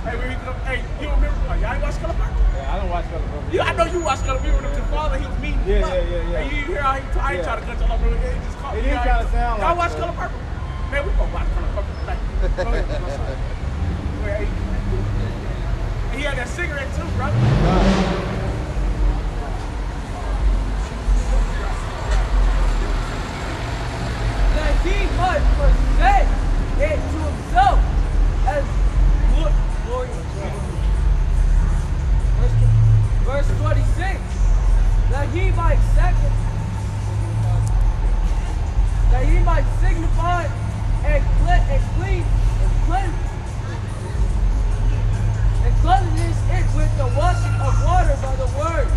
Hey, when he come, hey, you remember? Y'all ain't watch Color Purple? Yeah, I don't watch Color Purple. I know you watch Color Purple. With his father, he was mean. Yeah. And you hear how I ain't trying to cut y'all off. It just caught It didn't kind of sound like y'all watch Color Purple? Man, we gonna watch Color Purple tonight. Go ahead, my son. Where, he had that cigarette too, bro. That he might present it to himself as glory. Verse 26. That he might signify and clean and cleanliness it with the washing of water by the word,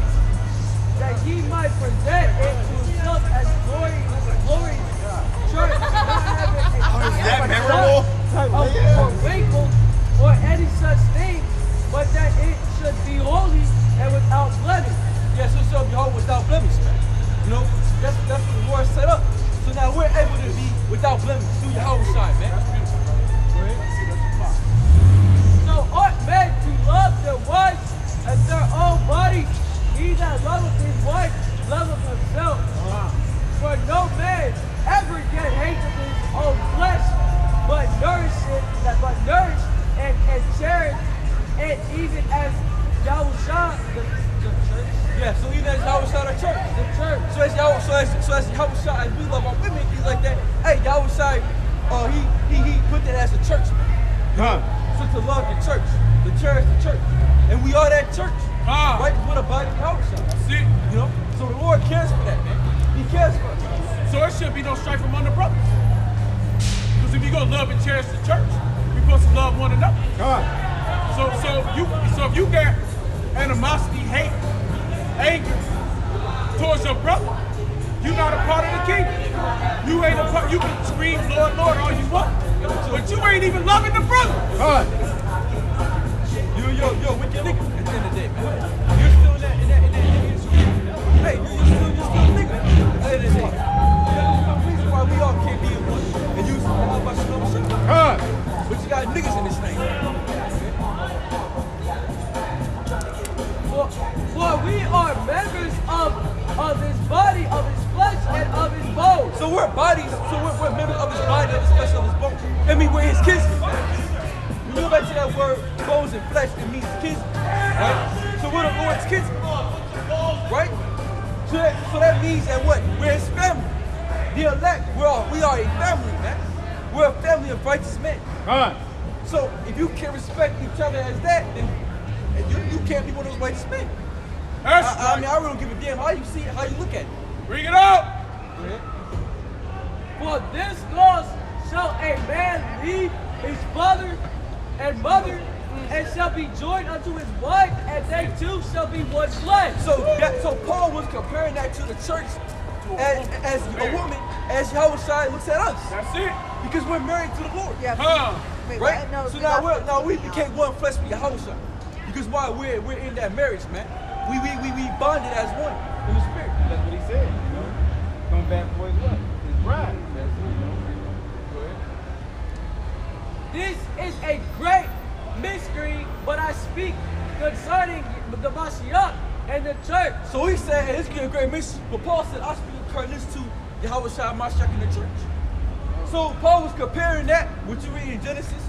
that he might present it to himself as glory church, not having Is that memorable? or wrinkle or any such thing, but that it should be holy and without blemish. Yes, we shall be whole without blemish, man. You know, that's what the Lord set up. So now we're able to be without blemish through Yahushua, man. That's beautiful, bro. So ought men to love their wives as their own bodies. He that loveth his wife loveth himself. For no man ever yet hated his own flesh, but nourish and cherish it, even as Yahushua, the church. Yeah, so even as Yahushua, the church. The church. So as Yahushua, as we love our women, he's like that. Hey, Yahushua, he put that as a church, man. So to love the church, to cherish the church. And we are that church. Right? We're the body of Yahushua. That's it. You know? So the Lord cares for that, man. He cares for us. So it should be no strife among the brothers. Because if you're gonna love and cherish the church, we're supposed to love one another. So if you got animosity, hate, anger towards your brother, you're not a part of the kingdom. You ain't a part. You can scream, Lord, Lord, all you want, but you ain't even loving the brother. You're with your nigga at the end of the day, man. You're still in that industry. Hey, you're still a nigga at the end of the day. There's no reason why we all can't be in one and use the how much shit. But you got niggas in this thing. For we are members of his body, of his flesh, and of his bones. So we're bodies, we're members of his body, of his flesh, of his bones. I mean, we're his kids. When you go back to that word, bones and flesh, it means kids, right? So we're the Lord's kids, right? So that means that what? We're his family. The elect, we are a family, man. We're a family of righteous men. So if you can't respect each other as that, then you can't be one of those righteous men. I mean, I really don't give a damn how you see it, how you look at it. Bring it out. For this cause shall a man leave his father and mother, and shall be joined unto his wife, and they two shall be one flesh. So Paul was comparing that to the church as a woman, as Yahushua looks at us. That's it. Because we're married to the Lord. Wait, Right? no, So now we became one flesh with Yahushua. Because why we're in that marriage, man. We bonded as one in the spirit. That's what he said, you know. Coming back for his what? His bride. That's it, you know. Go ahead. This is a great mystery, but I speak concerning the Mashiach and the church. So he said, hey, it's a great mystery. But Paul said, I speak according this to Yahushua Mashiach in the church. So Paul was comparing that, what you read in Genesis,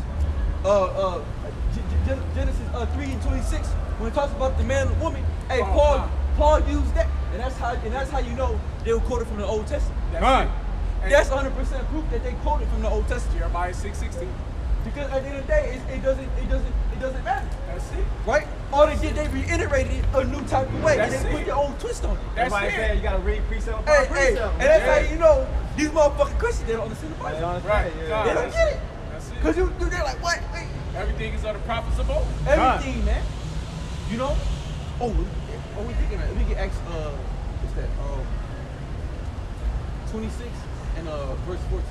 Genesis 3:26, when it talks about the man and the woman. Hey, Paul used that, and that's how you know they were quoted from the Old Testament. That's 100% proof that they quoted from the Old Testament. Jeremiah 6:16. Because at the end of the day, it doesn't matter. That's it. Right? All they did, they reiterated it a new type of way, and That's they it. put their own twist on it. That's Everybody it. said you gotta read precept upon Hey, precept. and that's how you know these motherfucking Christians, they don't understand the They Bible. understand, Right. yeah. They don't get it. That's it. Because they're like, what? Wait. Everything is of the prophets of old. Everything, man. You know? We thinking that. We get Acts, what's that? 26 and verse 14.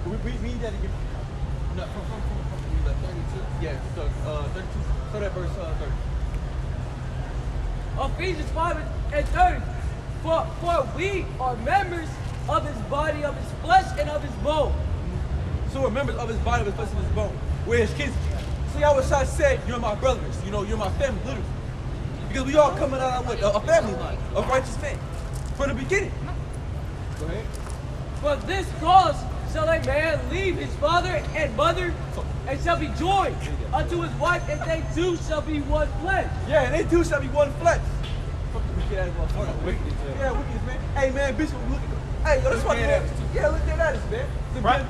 Read that again. No, from 32. Yeah, so 32. So that verse 30. Ephesians 5:30. For we are members of his body, of his flesh, and of his bone. So we're members of his body, of his flesh, and his bone. We're his kids. See, I wish I said, you're my brothers. You know, you're my family, literally. Because we all coming out with a family line, a righteous man. From the beginning. Go ahead. For this cause shall a man leave his father and mother, and shall be joined unto his wife, and they two shall be one flesh. Yeah, and they two shall be one flesh. Fuck the wicked ass motherfucker. Yeah, wicked, man. Hey, man, bitch, look at. Hey, yo, that's what it is. Yeah, look at that, man.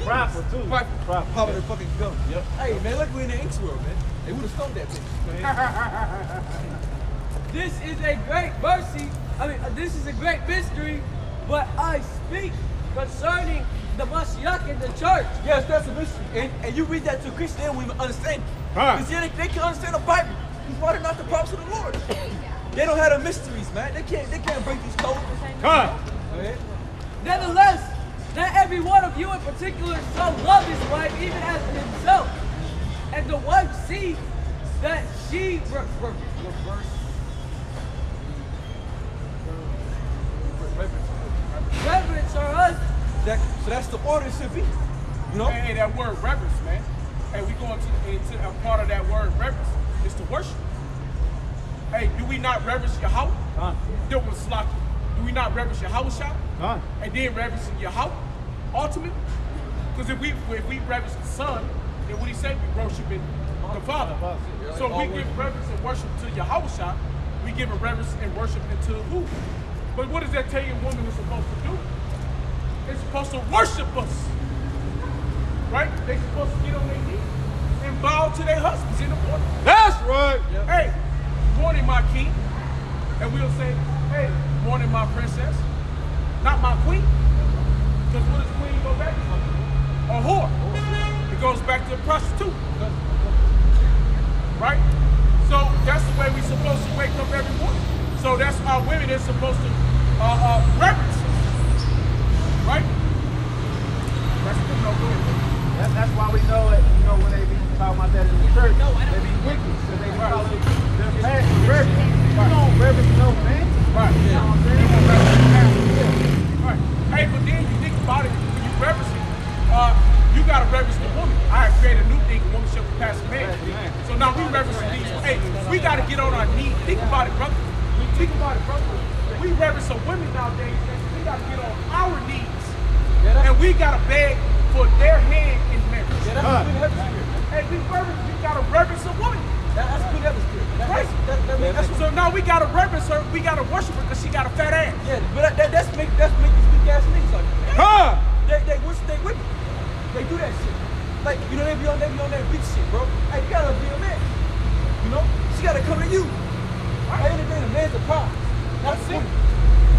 Prideful, too. Prideful. Popping their fucking gum. Yep. Hey, man, look, we in the Inks world, man. They would have stoned that bitch. This is a great mercy. This is a great mystery, but I speak concerning the Mashiach in the church. Yes, that's a mystery. And you read that to a Christian, they won't even understand it. Because yeah, they can understand the Bible. Because why they're not the prophets of the Lord? They don't have the mysteries, man. They can't break these codes. Go ahead. Nevertheless, not every one of you in particular shall love his wife even as himself. And the wife see that she reverence her husband. So that's the order it should be. You know? Hey, that word reverence, man. Hey, we going into a part of that word reverence is to worship. Hey, do we not reverence Yahweh? There was sloppy. Do we not reverence Yahweh shop? And then reverence Yahweh ultimately? Because if we reverence the Son, then what he say? We worshiping the Father. So we give reverence and worship to Yahweh shop, we give a reverence and worship to who? But what does that tell you a woman is supposed to do? They're supposed to worship us. Right? They're supposed to get on their knees and bow to their husbands in the morning. That's right. Hey, morning, my king. And we'll say, hey, morning, my princess. Not my queen. Because what does queen go back to? A whore. It goes back to a prostitute. Right? So that's the way we're supposed to wake up every morning. So that's our women are supposed to reverence us. Right? That's good. No, go ahead. That's why we know it. You know when they be talking about that in the church, they be wicked because they follow their past reverence. You don't reverence no man. Right. You know what I'm saying? Right. Hey, but then you think about it when you reverence it. You gotta reverence the woman. I created a new thing, a woman shall pass a man. So now we reverence these. Hey, we gotta get on our knees. Think about it, brother. Think about it, brother. We reverence some women nowadays. We gotta get on our knees. And we gotta beg for their hand in marriage. Yeah, that's a good heaven spirit. Hey, we gotta reverence a woman. That's a good heaven spirit. Right. So now we gotta reverence her. We gotta worship her because she got a fat ass. Yeah, but that's make these weak ass niggas like that. They worship they women. They do that shit. Like, you know, they be on that big shit, bro. Hey, you gotta be a man. You know? She gotta come to you. At the end of the day, the man's a problem. Not a woman.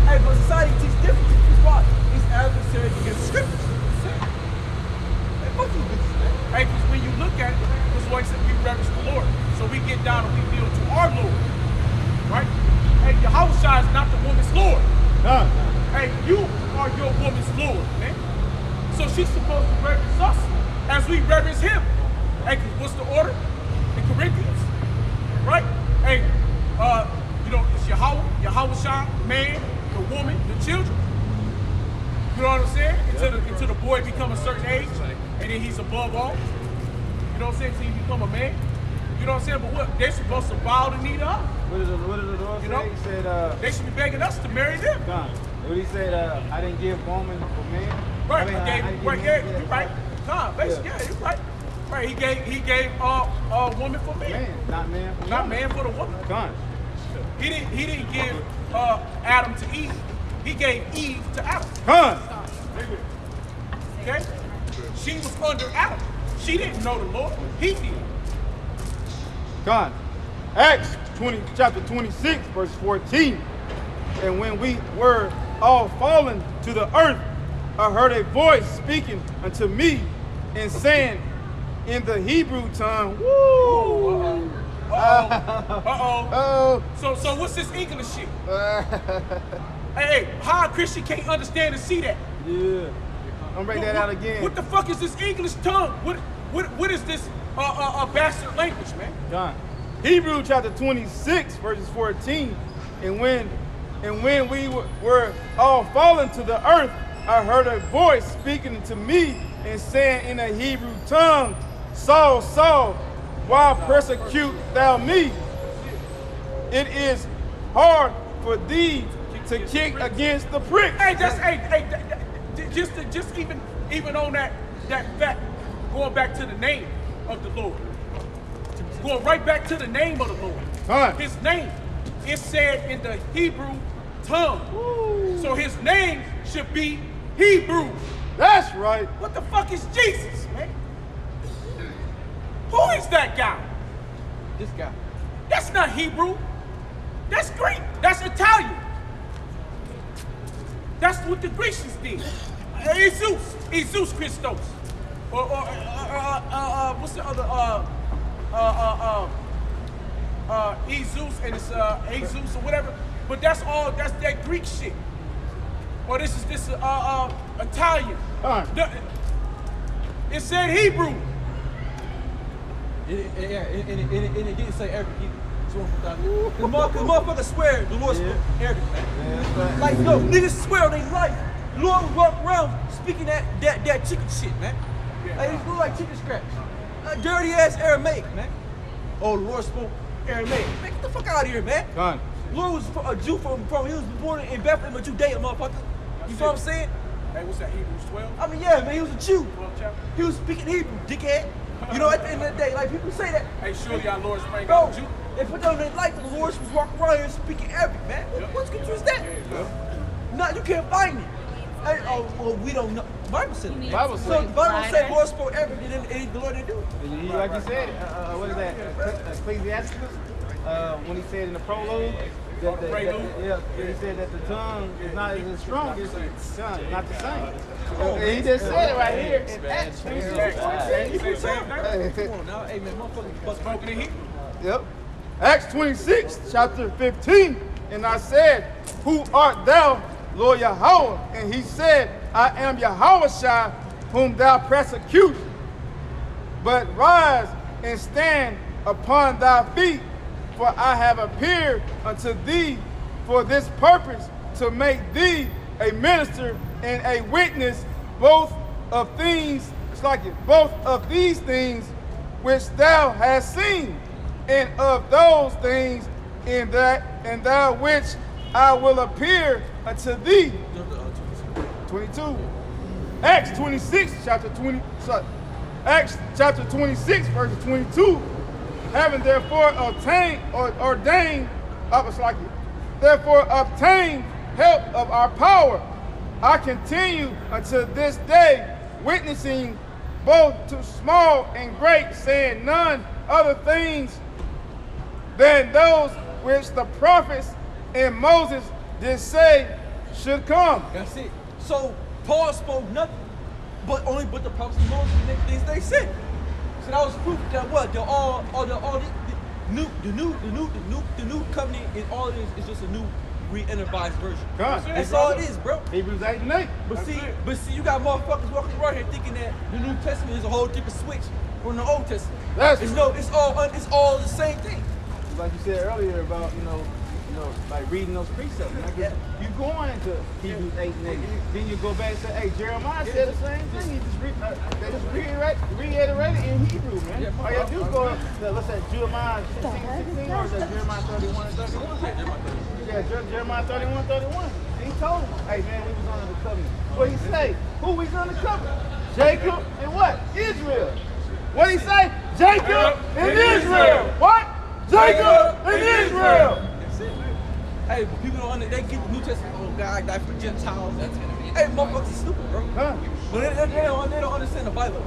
Hey, but society teaches different. It's why? It's adversary against the scriptures. Hey, fuck you bitches, man. Hey, because when you look at it, this is why he said we reverence the Lord. So we get down and we kneel to our Lord. Right? Hey, Yahweh Shai is not the woman's Lord. Hey, you are your woman's Lord, man. So she's supposed to reverence us as we reverence him. Hey, because what's the order in Corinthians? Right? Hey, you know, it's Yahweh Shai, man, the woman, the children. You know what I'm saying? Until the boy become a certain age, and then he's above all. You know what I'm saying? Until he become a man. You know what I'm saying? But what? They're supposed to bow the knee to us. What did the Lord You say? know? He said, they should be begging us to marry them. what he said, I didn't give woman for man. Right, I mean, I gave, right, you're right. Basically, yeah, you're right. Right, he gave woman for man. Not man for Not woman. man for the woman. Gone. He didn't give Adam to Eve. He gave Eve to Adam. Okay? She was under Adam. She didn't know the Lord. He did. God. Acts chapter 26, verse 14. And when we were all fallen to the earth, I heard a voice speaking unto me and saying in the Hebrew tongue, woo! So what's this English shit? Hey, how a Christian can't understand and see that? Yeah. gonna break that out again. What the fuck is this English tongue? What is this bastard language, man? John. Hebrews chapter 26, verses 14. And when we were all fallen to the earth, I heard a voice speaking to me and saying in a Hebrew tongue, Saul, Saul, why persecute thou me? It is hard for thee to kick against the pricks. Just even on that fact, going back to the name of the Lord. Going right back to the name of the Lord. Huh. His name is said in the Hebrew tongue. Woo. So his name should be Hebrew. That's right. What the fuck is Jesus, man? Who is that guy? This guy. That's not Hebrew. That's Greek. That's Italian. That's what the Grecians did. Jesus Christos. Or what's the other? Jesus and it's Jesus or whatever. But that's that Greek shit. Or this Italian. It said Hebrew. It didn't say Arabic. Because motherfuckers swear the Lord spoke Arabic, man. Yeah, like, no, niggas swear on their life. The Lord would walk around speaking that chicken shit, man. Yeah. Like, it look like chicken scratch. Dirty ass Aramaic, man. Oh, the Lord spoke Aramaic. Man, get the fuck out of here, man. Gone. The Lord was a Jew he was born in Bethlehem of Judea, motherfucker. You feel what I'm saying? Hey, what's that, Hebrews 12? I mean, yeah, man, he was a Jew. 12 chapter? He was speaking Hebrew, dickhead. You know, at the end of the day, like, people say that. Hey, surely our Lord sprang Bro, out of Jew. they put that on their life, the Lord was walking around here speaking Arabic, man. What scripture is that? No, you can't find it. Hey, well, we don't know. The Bible said it. Bible So said the Bible said the Lord spoke Arabic, and the Lord didn't do it. Like you said, what is that? Ecclesiastes? When he said in the prologue, he said that the tongue is not as strong as the tongue, not the same. And he just said it right here in Acts. Come on now, hey man, motherfucker, bust Spoken in Hebrew. Yep. Acts 26, chapter 15. And I said, who art thou, Lord Yahweh? And he said, I am Yahushua, whom thou persecutest. But rise and stand upon thy feet, for I have appeared unto thee for this purpose, to make thee a minister and a witness both of things, it's like it, both of these things which thou hast seen, and of those things in that which I will appear unto thee. 22. Acts 26, Acts chapter 26, verse 22. Having therefore obtained help of our power, I continue until this day, witnessing both to small and great, saying none other things than those which the prophets and Moses did say should come. That's it. So Paul spoke nothing, but the prophets and Moses and things they said. So that was proof that what the new covenant is all it is just a new re-energized version. God. That's all it is, bro. Hebrews 8 and 8. But see, you got motherfuckers walking around here thinking that the New Testament is a whole different switch from the Old Testament. It's all the same thing. Like you said earlier about like reading those precepts. Like you go on into Hebrews 8 and 8, then you go back and say, hey, Jeremiah said the same thing. He just reiterated it in Hebrew, man. All you have to do is go to, let's say, Jeremiah 16, or is that Jeremiah 31 and 31? Yeah, Jeremiah 31, 31. And he told him, hey, man, we was under the covenant. What he say? Who we under the covenant? Jacob and what? Israel. What he say? Jacob and Israel. What? Jacob and Israel. Hey, but people don't understand. They get the New Testament. Oh, God died for Gentiles. Hey, motherfuckers are stupid, bro. Huh? But they don't understand the Bible.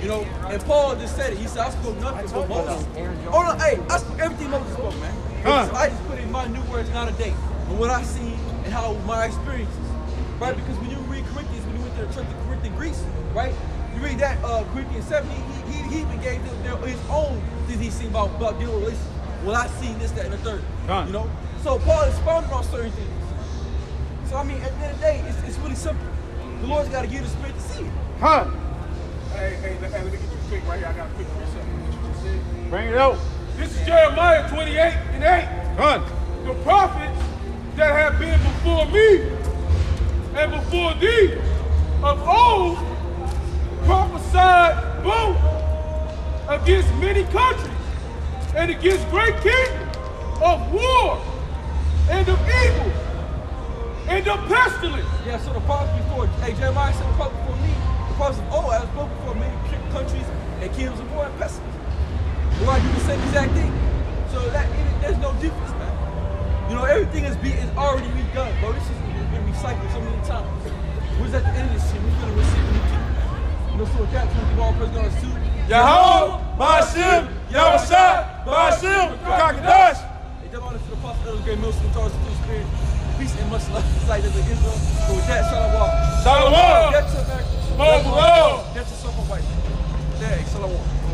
You know, and Paul just said it. He said, I spoke nothing but Moses. Oh, no, hey, I spoke everything Moses spoke, man. I just put in my new words, not a date. But what I see and how my experiences, right? Because when you read Corinthians, when you went to the church of Corinth in Greece, right? You read that Corinthians 7, he even gave them his own things he seen about dealing with relationships. Well, I seen this, that, and the third. You know? So Paul expounded on certain things. So I mean, at the end of the day, it's really simple. The Lord's got to give you the spirit to see it. Huh? Hey, let me get you quick right here. I got a quick reset of what you just said. Bring it out. This is Jeremiah 28:8. Huh? The prophets that have been before me and before thee of old prophesied both against many countries and against great kingdoms, of war and of evil and of pestilence. Yeah, so the prophets before, hey, Jeremiah said the prophets before me, the prophets of old have spoken before many countries and kingdoms of war and pestilence. We're going to do the same exact thing. So there's no difference, man. You know, everything is already redone, bro. This has been recycled so many times. We're at the end of this shit. We're going to receive a new kingdom. You know, so with that, we're all praise God too. Yahweh, Ba'ashim, Yahushua, Ba'ashim, Kakadash. Hey, jump on to the apostle, elders, great ministers, and charge to the spirit. Peace and much love to the sight of Israel. So with that, shalom. Shalom. Get to America. Smoke the world. Get yourself a white man. Hey, shalom.